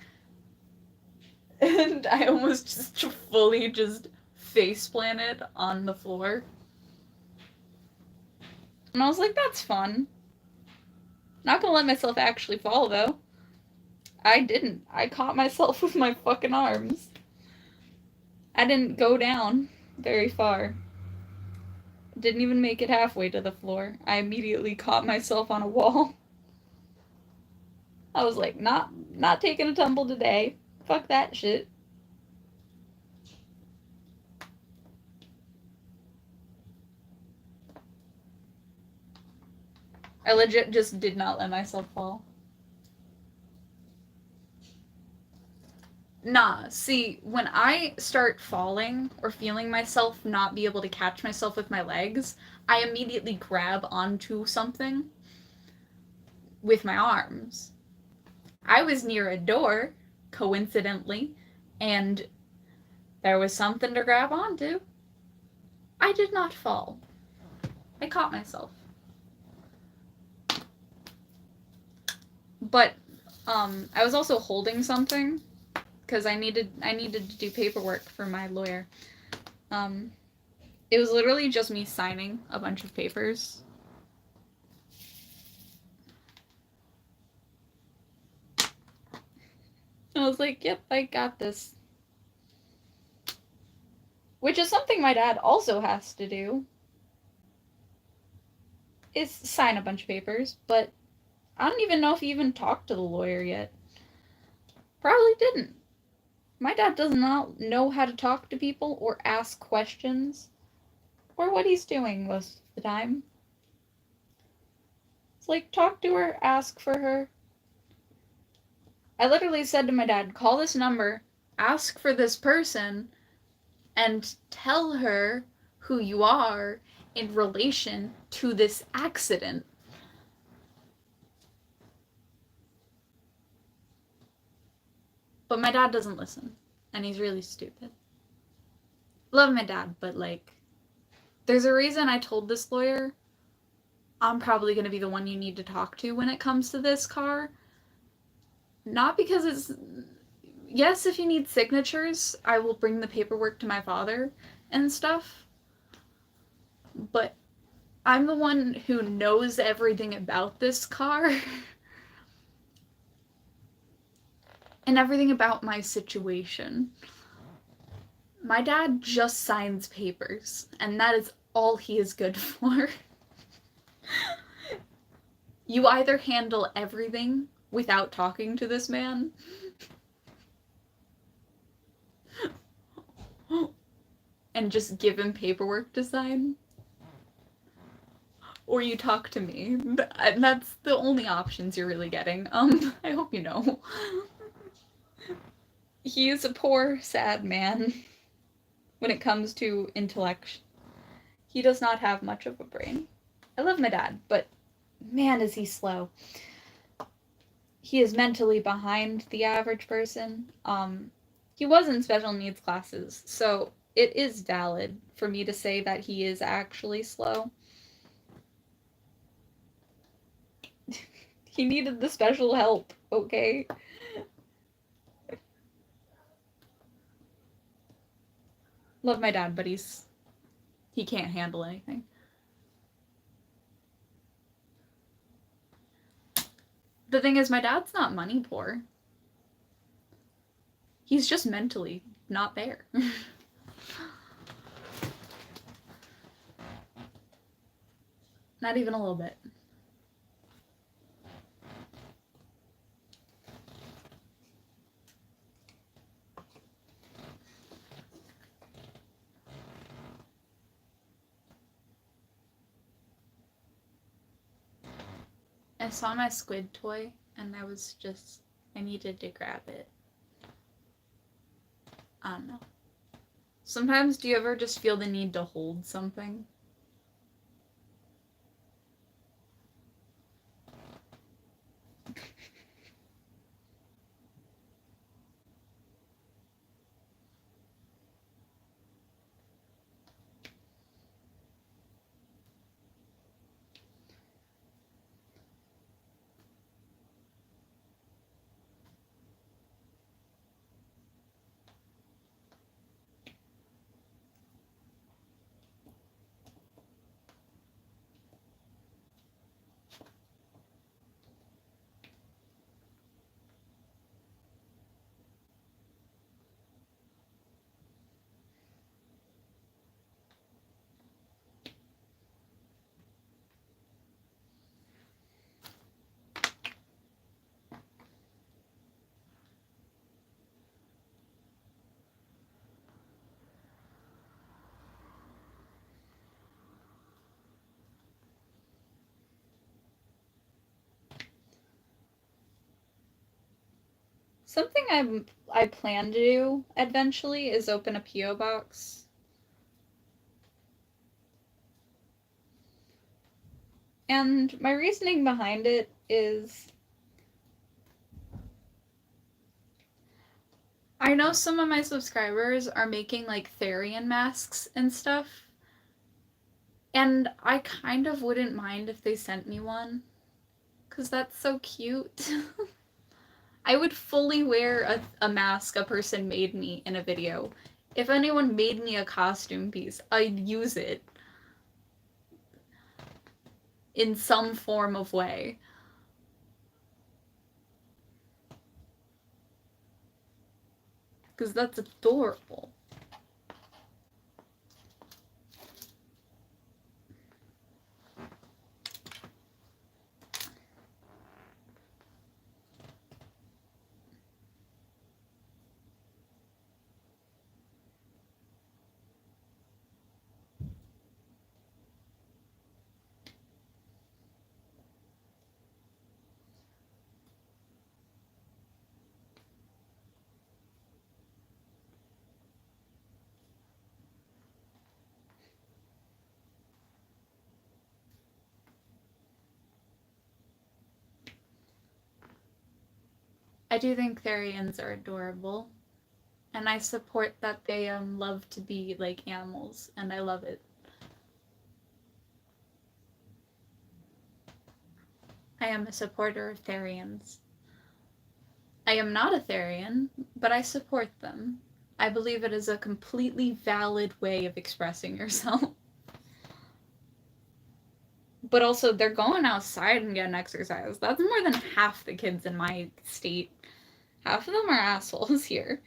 And I almost just fully just face planted on the floor. And I was like, that's fun. Not gonna let myself actually fall, though. I didn't. I caught myself with my fucking arms. I didn't go down very far. Didn't even make it halfway to the floor. I immediately caught myself on a wall. I was like, not taking a tumble today. Fuck that shit. I legit just did not let myself fall. Nah, see, when I start falling or feeling myself not be able to catch myself with my legs, I immediately grab onto something with my arms. I was near a door, coincidentally, and there was something to grab onto. I did not fall. I caught myself. But I was also holding something because I needed to do paperwork for my lawyer. It was literally just me signing a bunch of papers. I was like, yep, I got this. Which is something my dad also has to do. Is sign a bunch of papers, but I don't even know if he even talked to the lawyer yet. Probably didn't. My dad does not know how to talk to people or ask questions or what he's doing most of the time. It's like, talk to her, ask for her. I literally said to my dad, call this number, ask for this person, and tell her who you are in relation to this accident. But my dad doesn't listen, and he's really stupid. Love my dad, but like, there's a reason I told this lawyer I'm probably going to be the one you need to talk to when it comes to this car. Not because it's... Yes, if you need signatures, I will bring the paperwork to my father and stuff. But I'm the one who knows everything about this car. And everything about my situation. My dad just signs papers, and that is all he is good for. You either handle everything without talking to this man, and just give him paperwork to sign, or you talk to me. And that's the only options you're really getting. I hope you know. He is a poor, sad man when it comes to intellect. He does not have much of a brain. I love my dad, but man, is he slow. He is mentally behind the average person. He was in special needs classes, so it is valid for me to say that he is actually slow. He needed the special help, okay? Love my dad, but he can't handle anything. The thing is, my dad's not money poor. He's just mentally not there. Not even a little bit. I saw my squid toy, and I needed to grab it. I don't know. Sometimes do you ever just feel the need to hold something? Something I plan to do eventually is open a P.O. box. And my reasoning behind it is I know some of my subscribers are making like Therian masks and stuff. And I kind of wouldn't mind if they sent me one. 'Cause that's so cute. I would fully wear a mask a person made me in a video. If anyone made me a costume piece, I'd use it in some form of way. Because that's adorable. I do think Therians are adorable. And I support that they love to be like animals, and I love it. I am a supporter of Therians. I am not a Therian, but I support them. I believe it is a completely valid way of expressing yourself. But also, they're going outside and getting exercise. That's more than half the kids in my state. Half of them are assholes here.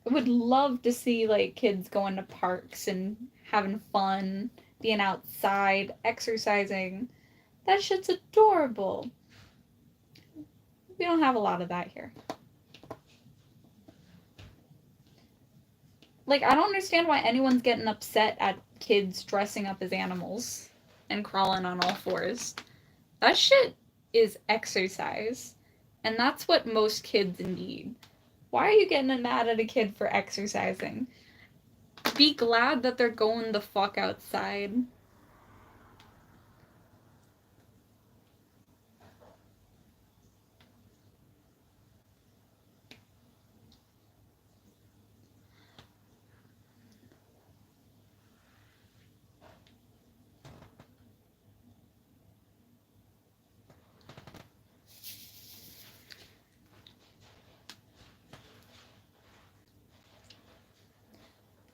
I would love to see like kids going to parks and having fun, being outside, exercising. That shit's adorable. We don't have a lot of that here. Like, I don't understand why anyone's getting upset at kids dressing up as animals and crawling on all fours. That shit is exercise. And that's what most kids need. Why are you getting mad at a kid for exercising? Be glad that they're going the fuck outside.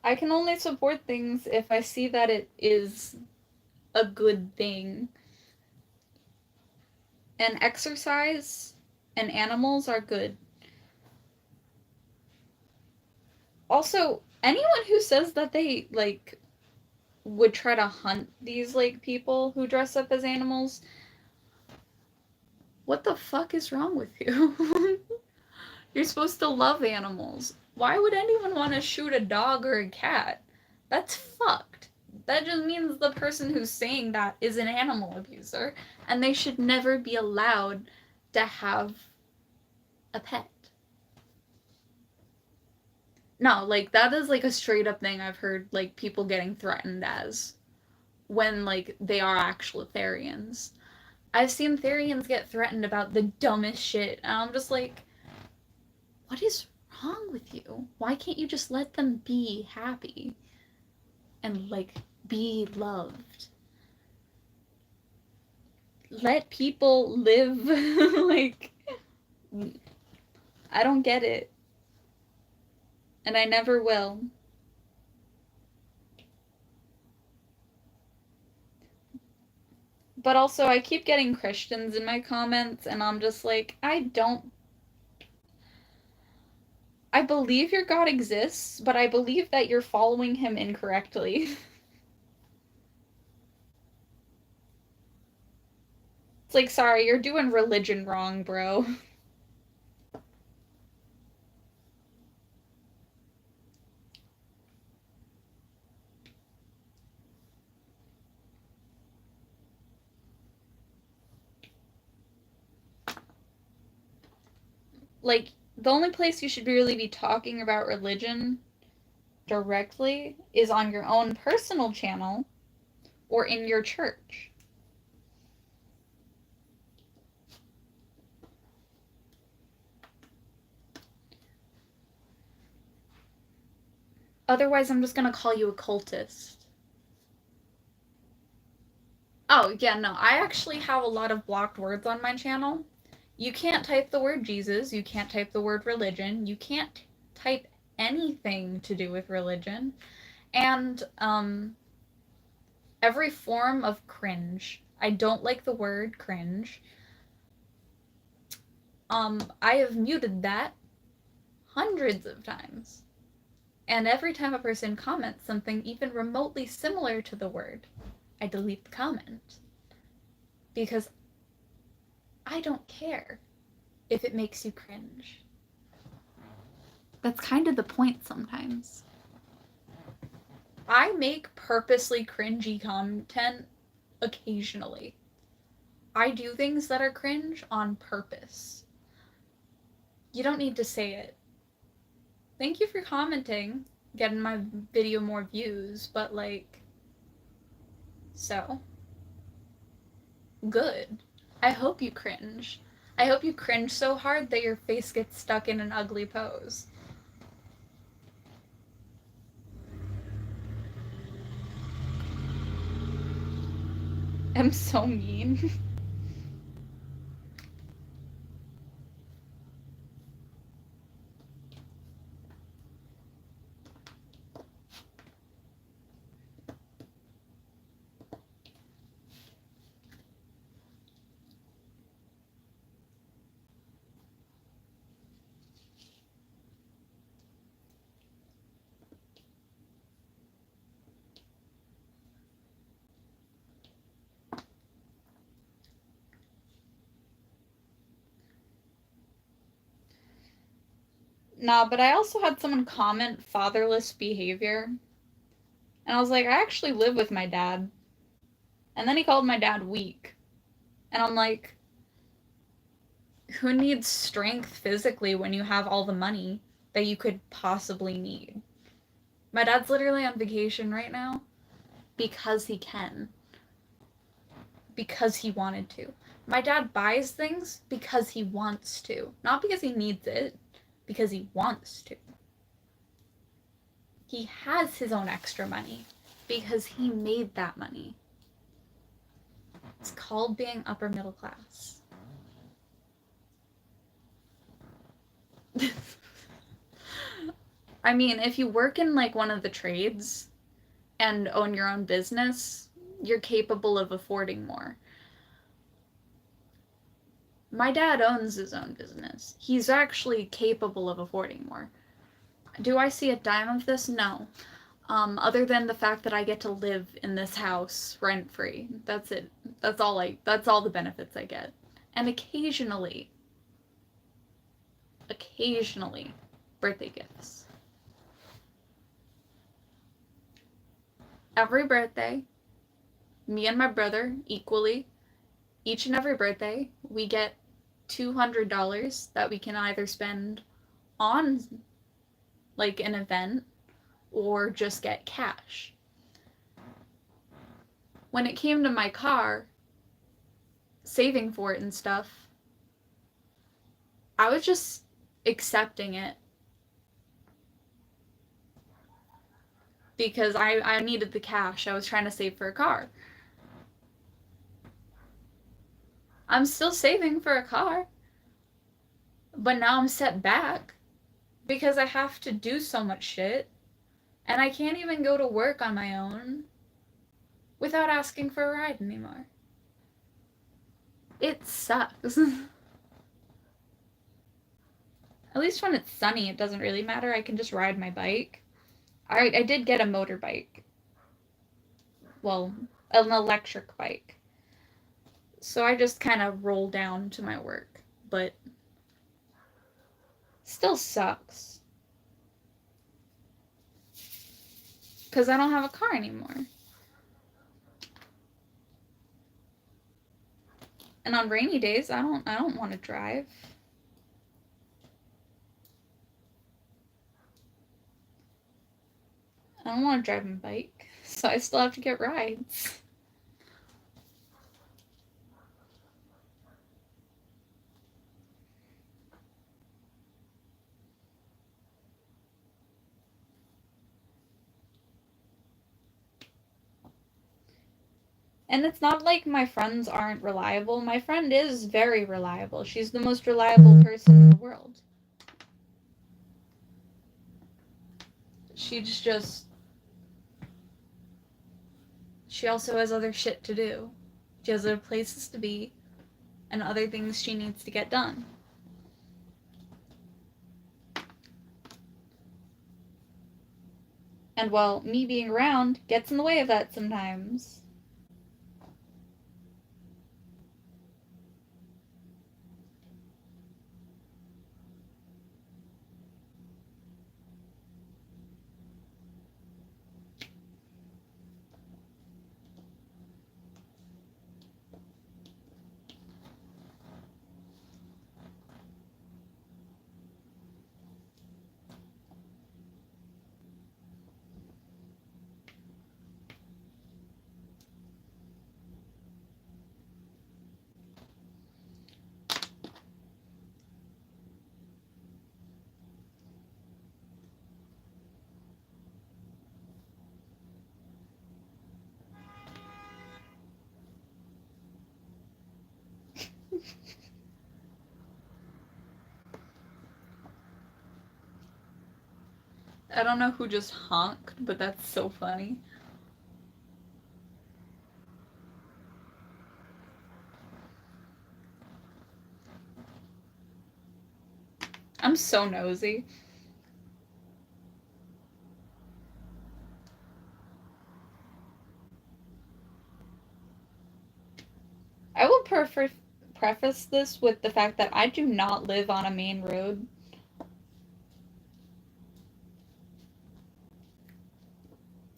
I can only support things if I see that it is a good thing. And exercise and animals are good. Also, anyone who says that they, like, would try to hunt these, like, people who dress up as animals, what the fuck is wrong with you? You're supposed to love animals. Why would anyone want to shoot a dog or a cat? That's fucked. That just means the person who's saying that is an animal abuser, and they should never be allowed to have a pet. No, like, that is, like, a straight up thing I've heard, like, people getting threatened as when, like, they are actual Therians. I've seen Therians get threatened about the dumbest shit, and I'm just like, what is wrong with you? Why can't you just let them be happy? And, like, be loved? Let people live, like, I don't get it. And I never will. But also, I keep getting Christians in my comments, and I'm just like, I believe your God exists, but I believe that you're following him incorrectly. It's like, sorry, you're doing religion wrong, bro. Like, the only place you should really be talking about religion directly is on your own personal channel or in your church. Otherwise, I'm just gonna call you a cultist. Oh, yeah, no, I actually have a lot of blocked words on my channel. You can't type the word Jesus, you can't type the word religion, you can't type anything to do with religion, and, every form of cringe. I don't like the word cringe. I have muted that hundreds of times. And every time a person comments something even remotely similar to the word, I delete the comment. Because I don't care if it makes you cringe. That's kind of the point sometimes. I make purposely cringy content occasionally. I do things that are cringe on purpose. You don't need to say it. Thank you for commenting, getting my video more views, but like, so good. I hope you cringe. I hope you cringe so hard that your face gets stuck in an ugly pose. I'm so mean. Nah, but I also had someone comment fatherless behavior. And I was like, I actually live with my dad. And then he called my dad weak. And I'm like, who needs strength physically when you have all the money that you could possibly need? My dad's literally on vacation right now because he can. Because he wanted to. My dad buys things because he wants to. Not because he needs it, because he wants to. He has his own extra money because he made that money. It's called being upper middle class. I mean, if you work in like one of the trades and own your own business, you're capable of affording more. My dad owns his own business. He's actually capable of affording more. Do I see a dime of this? No. Other than the fact that I get to live in this house rent free. That's it. That's all the benefits I get. And occasionally, birthday gifts. Every birthday, me and my brother equally, each and every birthday, we get $200 that we can either spend on like an event or just get cash. When it came to my car, saving for it and stuff, I was just accepting it because I needed the cash. I was trying to save for a car. I'm still saving for a car, but now I'm set back because I have to do so much shit, and I can't even go to work on my own without asking for a ride anymore. It sucks. At least when it's sunny, it doesn't really matter. I can just ride my bike. I did get a motorbike. Well, an electric bike. So I just kind of roll down to my work. But still sucks. Because I don't have a car anymore. And on rainy days, I don't want to drive. I don't want to drive my bike, so I still have to get rides. And it's not like my friends aren't reliable. My friend is very reliable. She's the most reliable person in the world. She also has other shit to do. She has other places to be and other things she needs to get done. And well, me being around gets in the way of that sometimes. I don't know who just honked, but that's so funny. I'm so nosy. I will preface this with the fact that I do not live on a main road.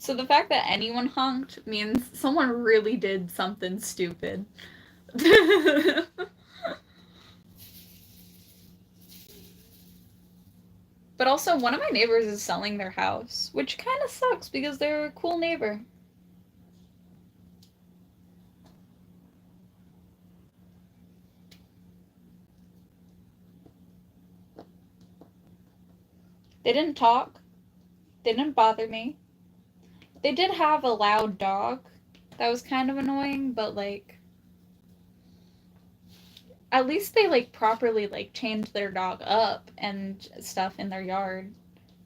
So the fact that anyone honked means someone really did something stupid. But also, one of my neighbors is selling their house, which kind of sucks because they're a cool neighbor. They didn't talk. They didn't bother me. They did have a loud dog. That was kind of annoying, but like at least they like properly like chained their dog up and stuff in their yard.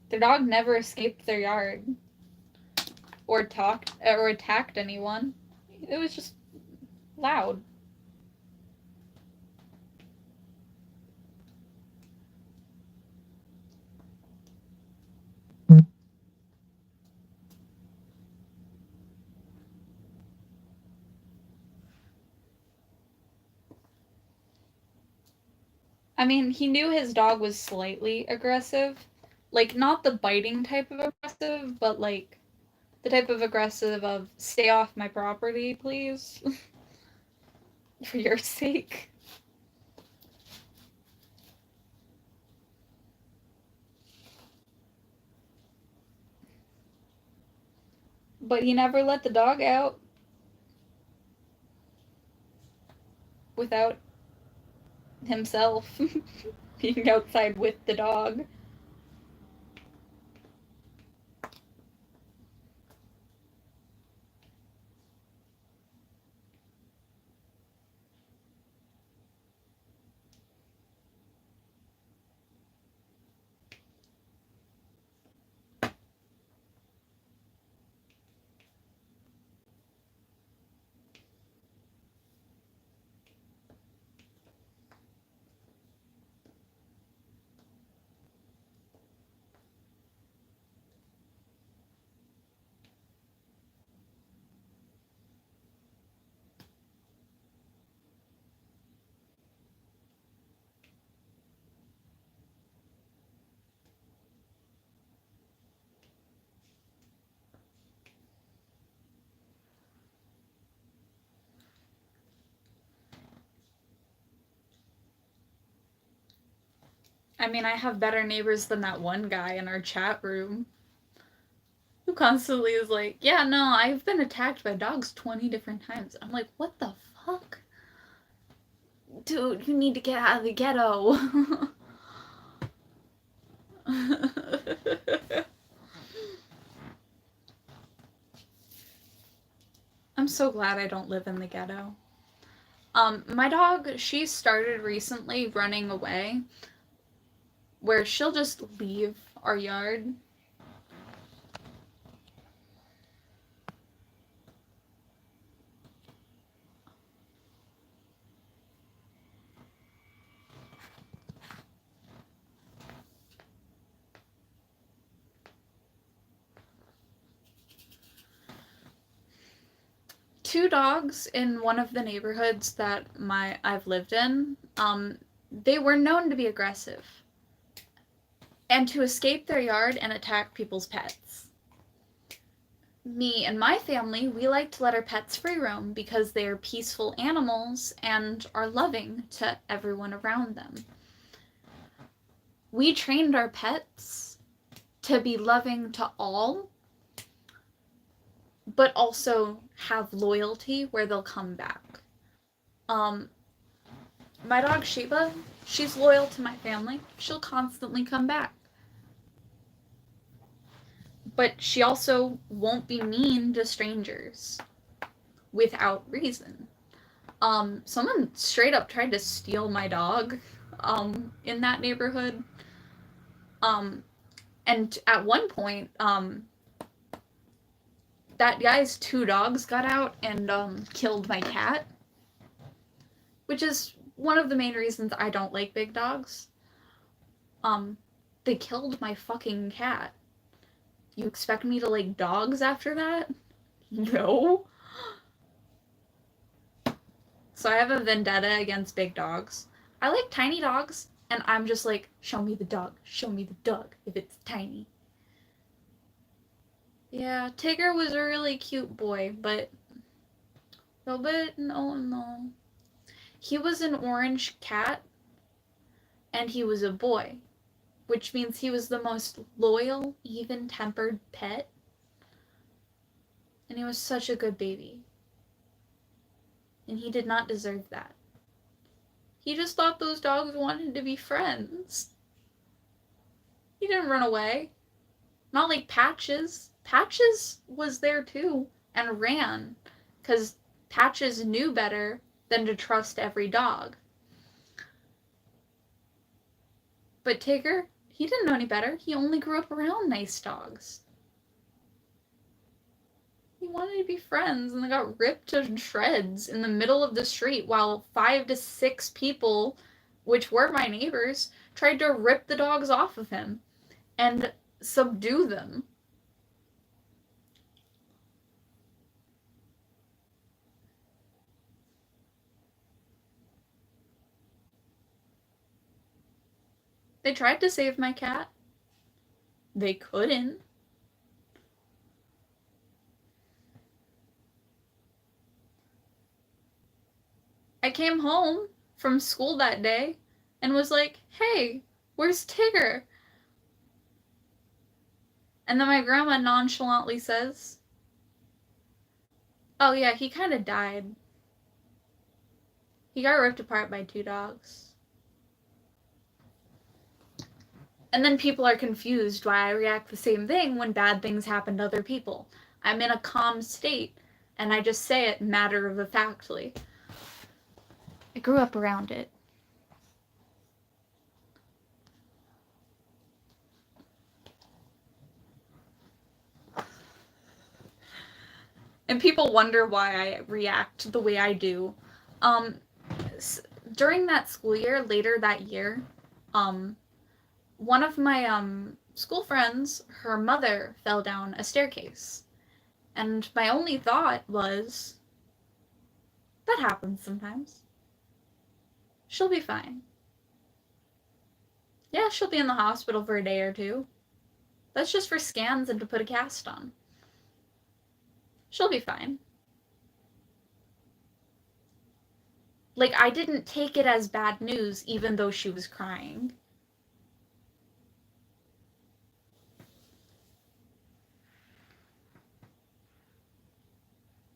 Their dog never escaped their yard or talked or attacked anyone. It was just loud. I mean, he knew his dog was slightly aggressive. Like, not the biting type of aggressive, but like the type of aggressive of stay off my property, please. For your sake. But he never let the dog out without himself being outside with the dog. I mean, I have better neighbors than that one guy in our chat room who constantly is like, yeah, no, I've been attacked by dogs 20 different times. I'm like, what the fuck? Dude, you need to get out of the ghetto. I'm so glad I don't live in the ghetto. My dog, she started recently running away, where she'll just leave our yard. Two dogs in one of the neighborhoods that I've lived in, they were known to be aggressive and to escape their yard and attack people's pets. Me and my family, we like to let our pets free roam because they are peaceful animals and are loving to everyone around them. We trained our pets to be loving to all, but also have loyalty where they'll come back. My dog Sheba, she's loyal to my family. She'll constantly come back. But she also won't be mean to strangers without reason. Someone straight up tried to steal my dog in that neighborhood. And at one point, that guy's 2 dogs got out and killed my cat, which is one of the main reasons I don't like big dogs. They killed my fucking cat. You expect me to like dogs after that? No. So I have a vendetta against big dogs. I like tiny dogs, and I'm just like, show me the dog. Show me the dog if it's tiny. Yeah, Tigger was a really cute boy, but no. He was an orange cat, and he was a boy, which means he was the most loyal, even-tempered pet, and he was such a good baby. And he did not deserve that. He just thought those dogs wanted to be friends. He didn't run away. Not like Patches. Patches was there too and ran, because Patches knew better than to trust every dog. But Tigger, he didn't know any better. He only grew up around nice dogs. He wanted to be friends, and they got ripped to shreds in the middle of the street while 5 to 6 people, which were my neighbors, tried to rip the dogs off of him and subdue them. They tried to save my cat. They couldn't. I came home from school that day and was like, hey, where's Tigger? And then my grandma nonchalantly says, oh yeah, he kind of died. He got ripped apart by 2 dogs. And then people are confused why I react the same thing when bad things happen to other people. I'm in a calm state, and I just say it matter-of-factly. I grew up around it. And people wonder why I react the way I do. During that school year, later that year, one of my school friends, her mother fell down a staircase. And my only thought was, that happens sometimes. She'll be fine. Yeah, she'll be in the hospital for a day or 2. That's just for scans and to put a cast on. She'll be fine. Like, I didn't take it as bad news even though she was crying.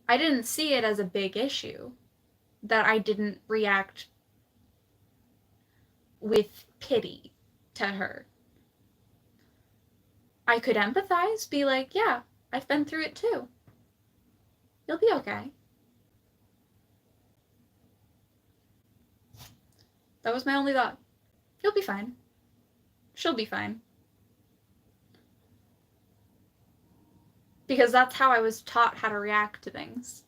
I didn't see it as a big issue that I didn't react with pity to her. I could empathize, be like, yeah, I've been through it too. You'll be okay. That was my only thought. You'll be fine. She'll be fine. Because that's how I was taught how to react to things.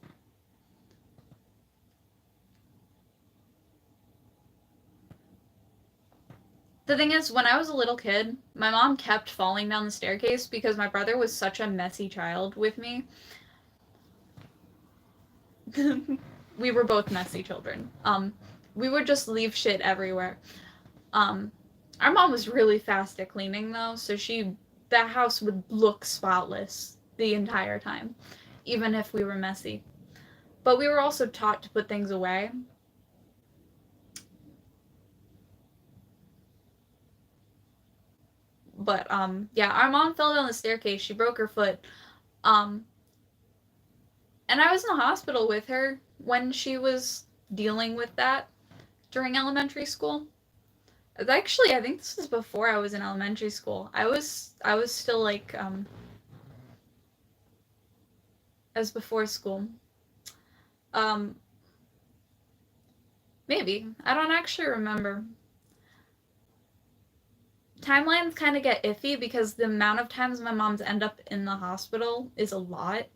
The thing is, when I was a little kid, my mom kept falling down the staircase because my brother was such a messy child with me. We were both messy children. We would just leave shit everywhere. Our mom was really fast at cleaning though, so that house would look spotless the entire time, even if we were messy. But we were also taught to put things away. But yeah, our mom fell down the staircase. She broke her foot. And I was in the hospital with her when she was dealing with that during elementary school. Actually, I think this was before I was in elementary school. I was still like I was before school. Maybe. I don't actually remember. timelines kind of get iffy because the amount of times my mom's end up in the hospital is a lot.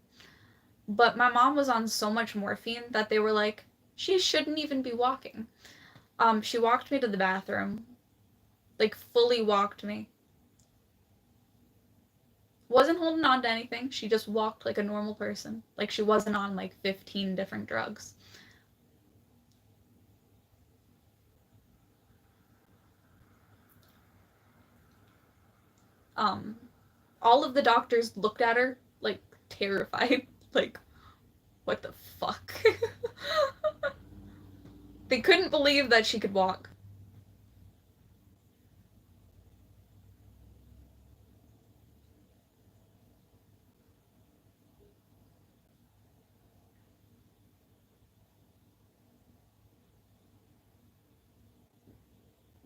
But my mom was on so much morphine that they were like, she shouldn't even be walking. She walked me to the bathroom. Like, fully walked me. Wasn't holding on to anything. She just walked like a normal person. Like, she wasn't on, like, 15 different drugs. All of the doctors looked at her, like, terrified. Like, what the fuck? They couldn't believe that she could walk.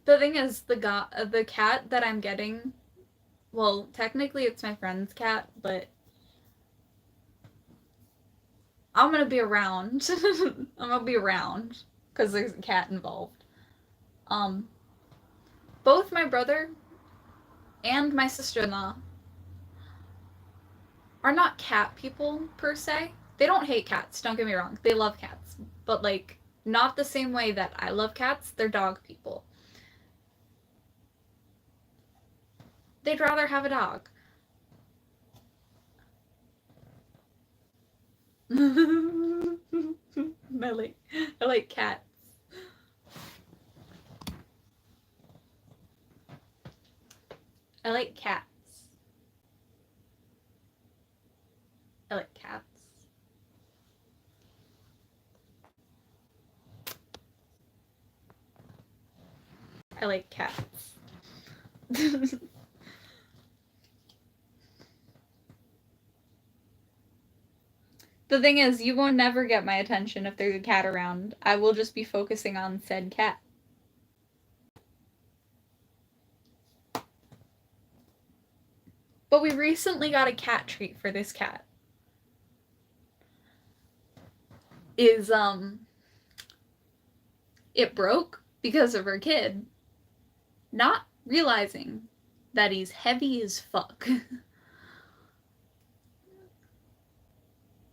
The thing is, the cat that I'm getting, well, technically it's my friend's cat, but I'm gonna be around. I'm gonna be around because there's a cat involved. Um, both my brother and my sister-in-law are not cat people per se. They don't hate cats, don't get me wrong. They love cats, but like not the same way that I love cats. They're dog people. They'd rather have a dog. I like cats. I like cats. I like cats. I like cats. The thing is, you won't never get my attention if there's a cat around. I will just be focusing on said cat. But we recently got a cat treat for this cat. It broke because of her kid not realizing that he's heavy as fuck.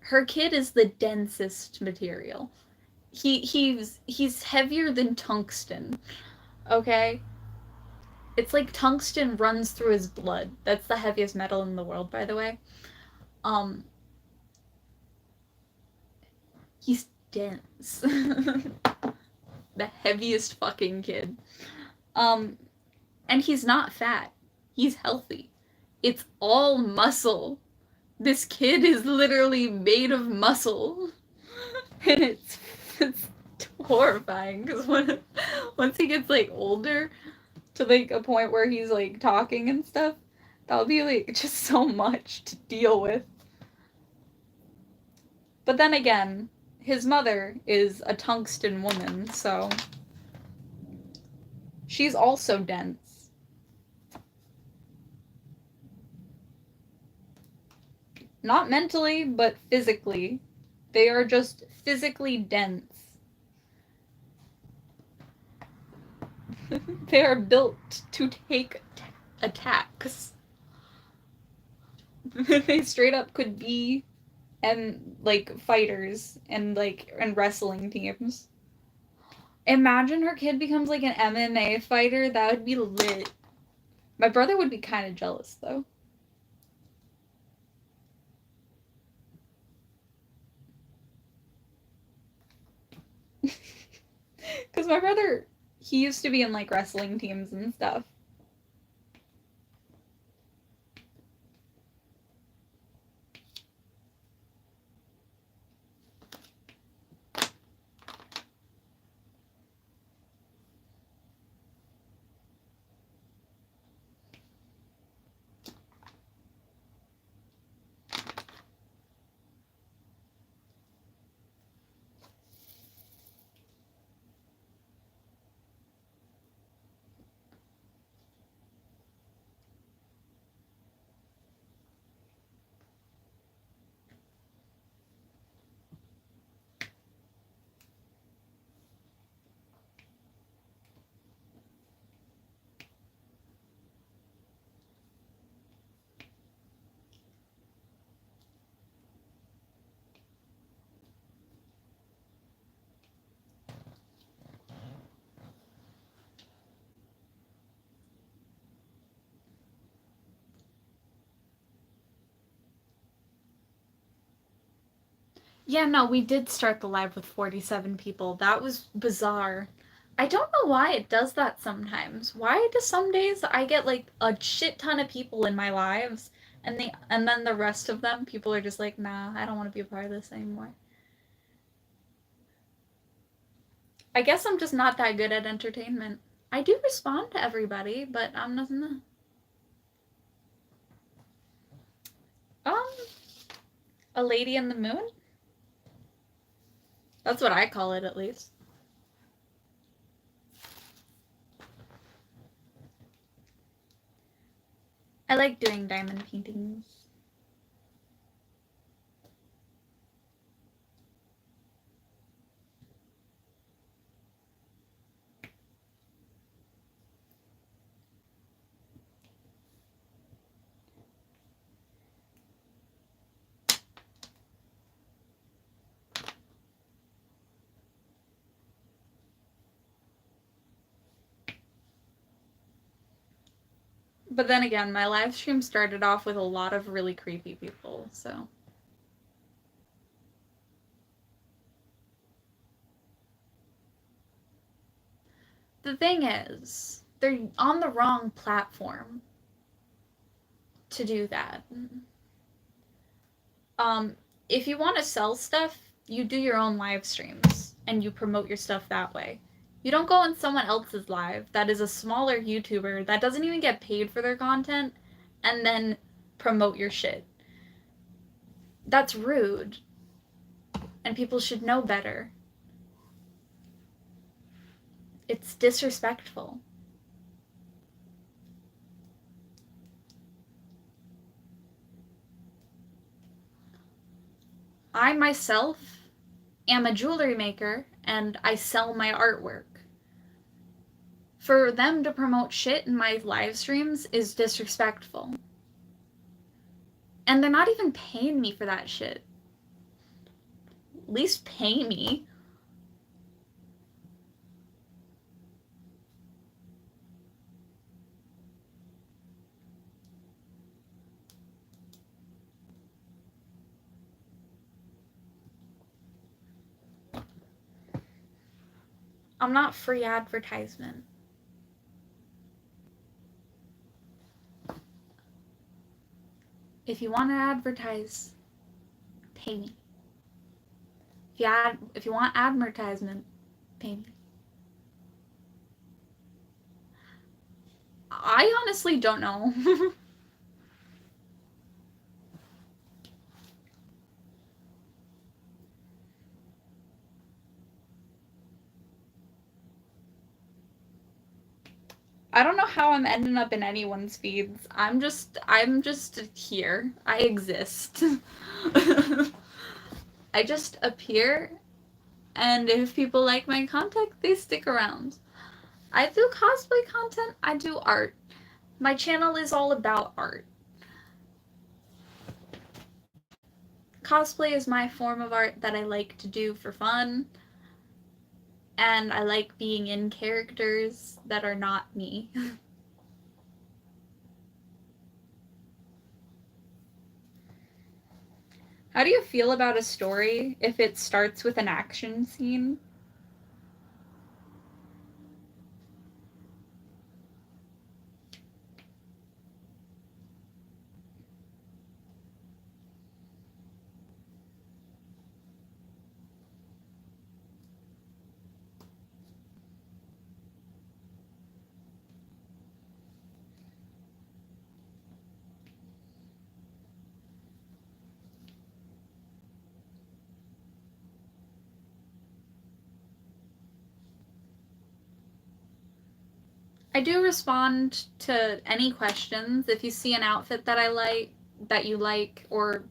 Her kid is the densest material. He's heavier than tungsten. Okay? It's like tungsten runs through his blood. That's the heaviest metal in the world, by the way. He's dense. The heaviest fucking kid. And he's not fat. He's healthy. It's all muscle. This kid is literally made of muscle. And it's horrifying because once he gets like older to like a point where he's like talking and stuff, that'll be like just so much to deal with. But then again, his mother is a tungsten woman, so she's also dense. Not mentally, but physically. They are just physically dense. They are built to take attacks. They straight up could be and like fighters and wrestling teams. Imagine her kid becomes like an MMA fighter. That would be lit. My brother would be kind of jealous though. Because my brother, he used to be in like wrestling teams and stuff. Yeah, no, we did start the live with 47 people. That was bizarre. I don't know why it does that sometimes. Why do some days I get like a shit ton of people in my lives and then the rest of them people are just like, "Nah, I don't want to be a part of this anymore." I guess I'm just not that good at entertainment. I do respond to everybody, but I'm nothing. Um, a lady in the moon? That's what I call it, at least. I like doing diamond paintings. But then again, my live stream started off with a lot of really creepy people, so. The thing is, they're on the wrong platform to do that. If you want to sell stuff, you do your own live streams and you promote your stuff that way. You don't go on someone else's live that is a smaller YouTuber that doesn't even get paid for their content and then promote your shit. That's rude. And people should know better. It's disrespectful. I myself am a jewelry maker and I sell my artwork. For them to promote shit in my live streams is disrespectful. And they're not even paying me for that shit. At least pay me. I'm not free advertisement. If you want to advertise, pay me. If you want advertisement, pay me. I honestly don't know. I don't know how I'm ending up in anyone's feeds. I'm just here. I exist. I just appear, and if people like my content, they stick around. I do cosplay content, I do art. My channel is all about art. Cosplay is my form of art that I like to do for fun, and I like being in characters that are not me. How do you feel about a story if it starts with an action scene? I do respond to any questions. If you see an outfit that you like, or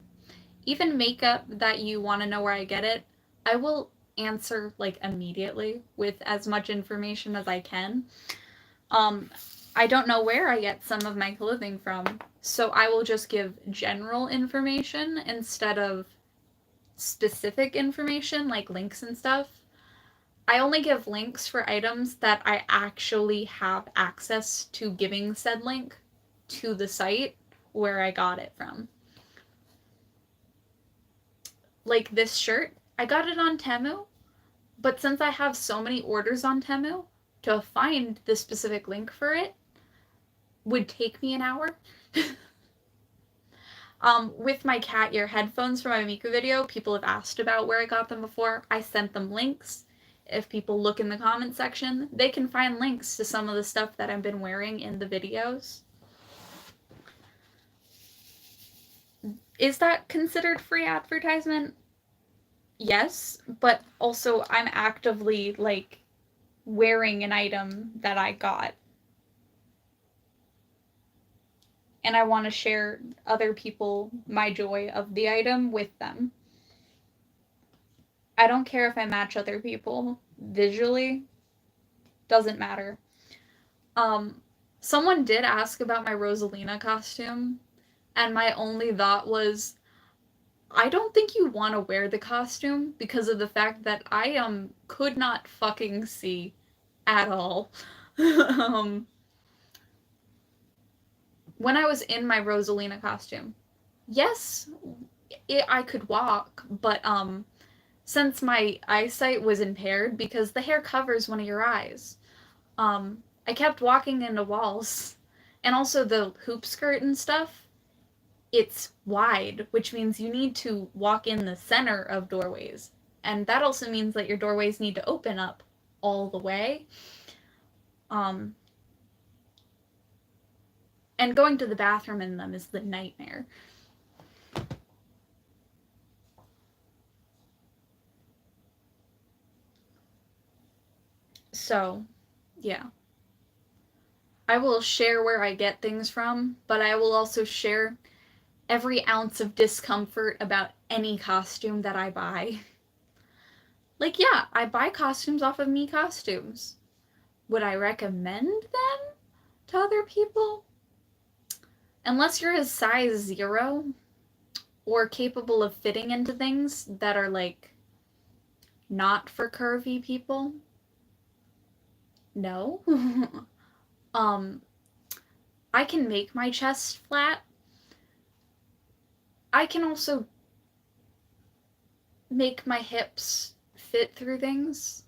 even makeup that you want to know where I get it, I will answer like immediately with as much information as I can. I don't know where I get some of my clothing from, so I will just give general information instead of specific information like links and stuff. I only give links for items that I actually have access to giving said link to the site where I got it from. like this shirt, I got it on Temu, but since I have so many orders on Temu, to find the specific link for it would take me an hour. With my cat ear headphones from my Miku video, people have asked about where I got them before. I sent them links. If people look in the comment section, they can find links to some of the stuff that I've been wearing in the videos. Is that considered free advertisement? Yes, but also I'm actively, like, wearing an item that I got. And I want to share other people my joy of the item with them. I don't care if I match other people visually. Doesn't matter. Someone did ask about my Rosalina costume, and my only thought was, I don't think you want to wear the costume because of the fact that I could not fucking see at all. When I was in my Rosalina costume, yes, I could walk, but since my eyesight was impaired because the hair covers one of your eyes, I kept walking into walls. And also the hoop skirt and stuff, it's wide, which means you need to walk in the center of doorways. And that also means that your doorways need to open up all the way. And going to the bathroom in them is the nightmare. So, yeah. I will share where I get things from, but I will also share every ounce of discomfort about any costume that I buy. Like, yeah, I buy costumes off of Me Costumes. Would I recommend them to other people? Unless you're a size 0 or capable of fitting into things that are, like, not for curvy people. No. I can make my chest flat. I can also make my hips fit through things.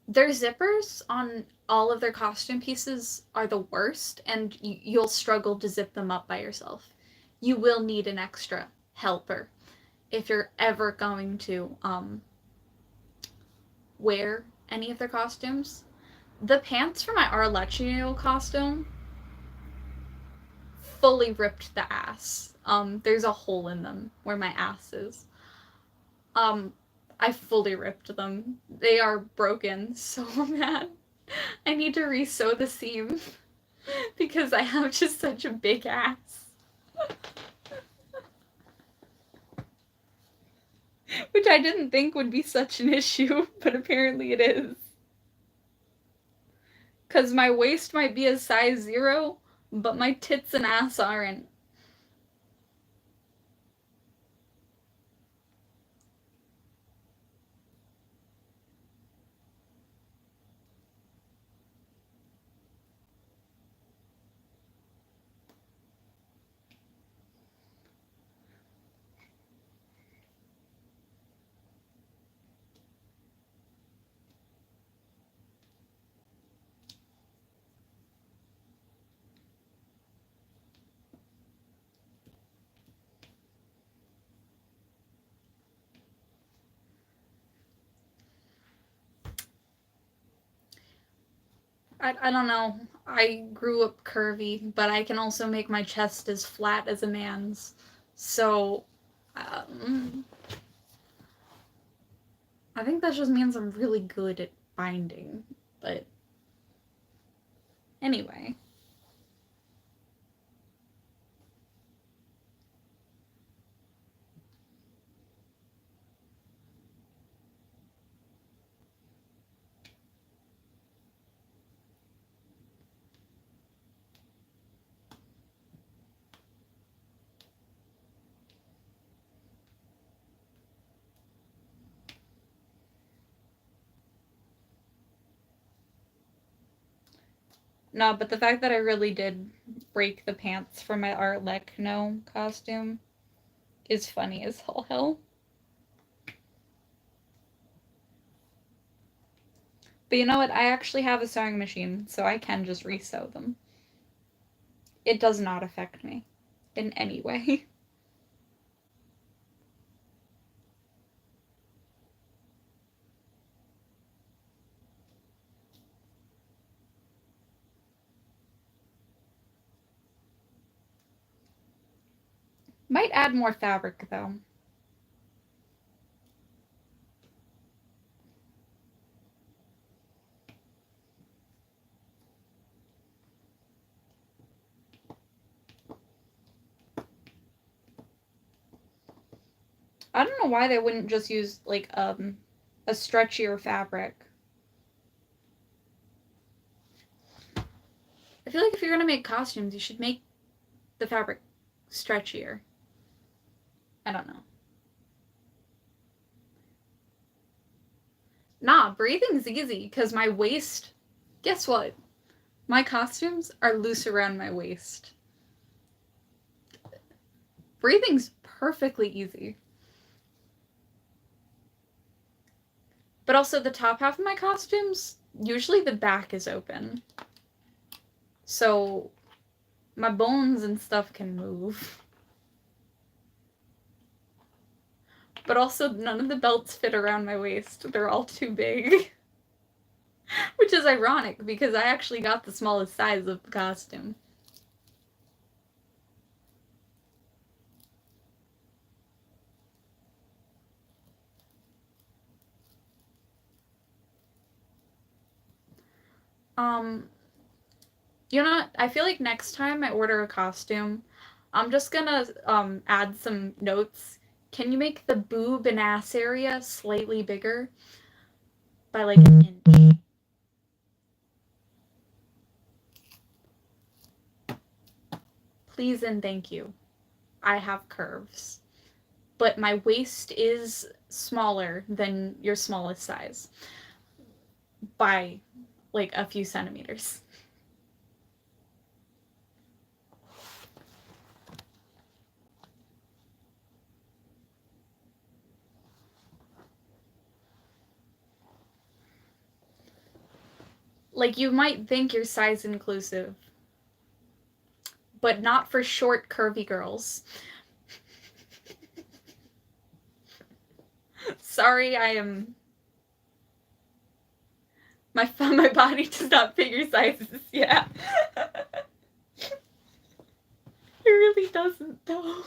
Their zippers on all of their costume pieces are the worst, and you'll struggle to zip them up by yourself. You will need an extra helper if you're ever going to wear any of their costumes. The pants for my Arlecchio costume fully ripped the ass. There's a hole in them where my ass is. I fully ripped them. They are broken so bad. I need to re-sew the seam because I have just such a big ass. Which I didn't think would be such an issue, but apparently it is. Because my waist might be a size 0, but my tits and ass aren't. I don't know. I grew up curvy, but I can also make my chest as flat as a man's. So, I think that just means I'm really good at binding. But, anyway. No, but the fact that I really did break the pants for my Art Lechno costume is funny as all hell. But you know what? I actually have a sewing machine, so I can just resew them. It does not affect me in any way. Might add more fabric, though. I don't know why they wouldn't just use, like, a stretchier fabric. I feel like if you're gonna make costumes, you should make the fabric stretchier. I don't know. Nah, breathing's easy, because my waist... Guess what? My costumes are loose around my waist. Breathing's perfectly easy. But also the top half of my costumes, usually the back is open. So my bones and stuff can move. But also none of the belts fit around my waist. They're all too big. Which is ironic because I actually got the smallest size of the costume. You know what? I feel like next time I order a costume, I'm just gonna add some notes. Can you make the boob and ass area slightly bigger? By like an inch. Please and thank you. I have curves. But my waist is smaller than your smallest size. By like a few centimeters. Like, you might think you're size inclusive, but not for short, curvy girls. Sorry, I am... My body does not fit your sizes, yeah. It really doesn't, though.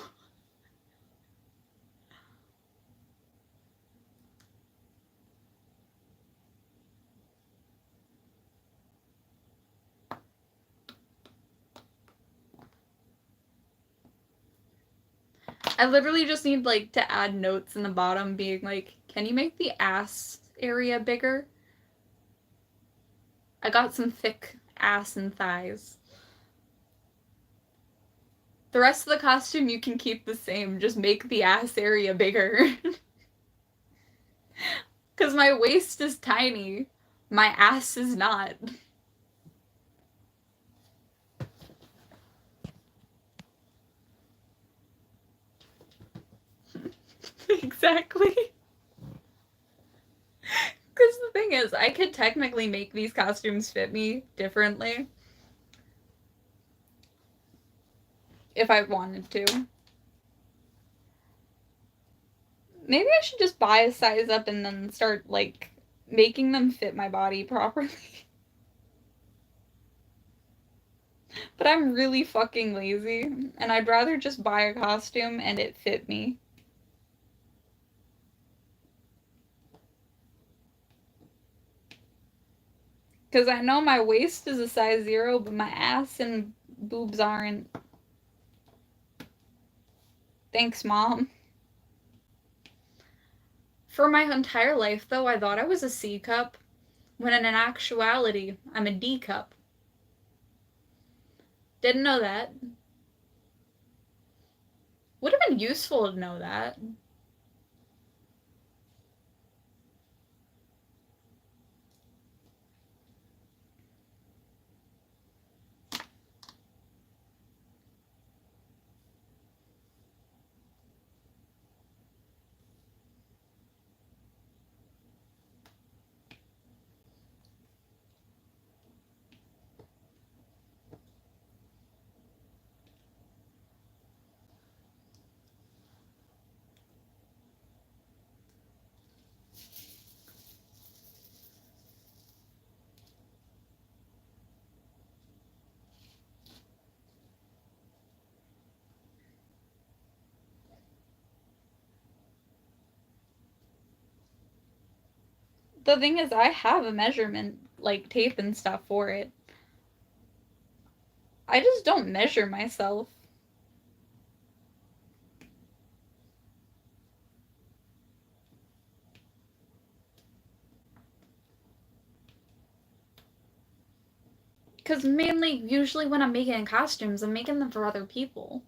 I literally just need, like, to add notes in the bottom being like, can you make the ass area bigger? I got some thick ass and thighs. The rest of the costume you can keep the same, just make the ass area bigger. Because my waist is tiny. My ass is not. Exactly. Because the thing is, I could technically make these costumes fit me differently. If I wanted to. Maybe I should just buy a size up and then start, like, making them fit my body properly. But I'm really fucking lazy, and I'd rather just buy a costume and it fit me. Because I know my waist is a size 0, but my ass and boobs aren't. Thanks, Mom. For my entire life, though, I thought I was a C cup, when in actuality, I'm a D cup. Didn't know that. Would have been useful to know that. The thing is, I have a measurement, like, tape and stuff for it. I just don't measure myself. Because mainly, usually when I'm making costumes, I'm making them for other people.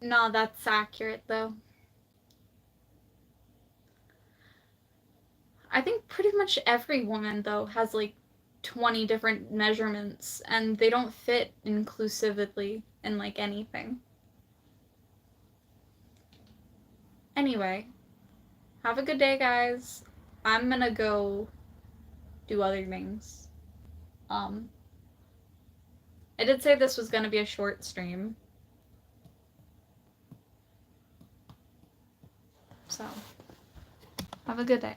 No, that's accurate, though. I think pretty much every woman, though, has like 20 different measurements, and they don't fit inclusively in like anything. Anyway, have a good day, guys. I'm gonna go do other things. Um, I did say this was gonna be a short stream. So, have a good day.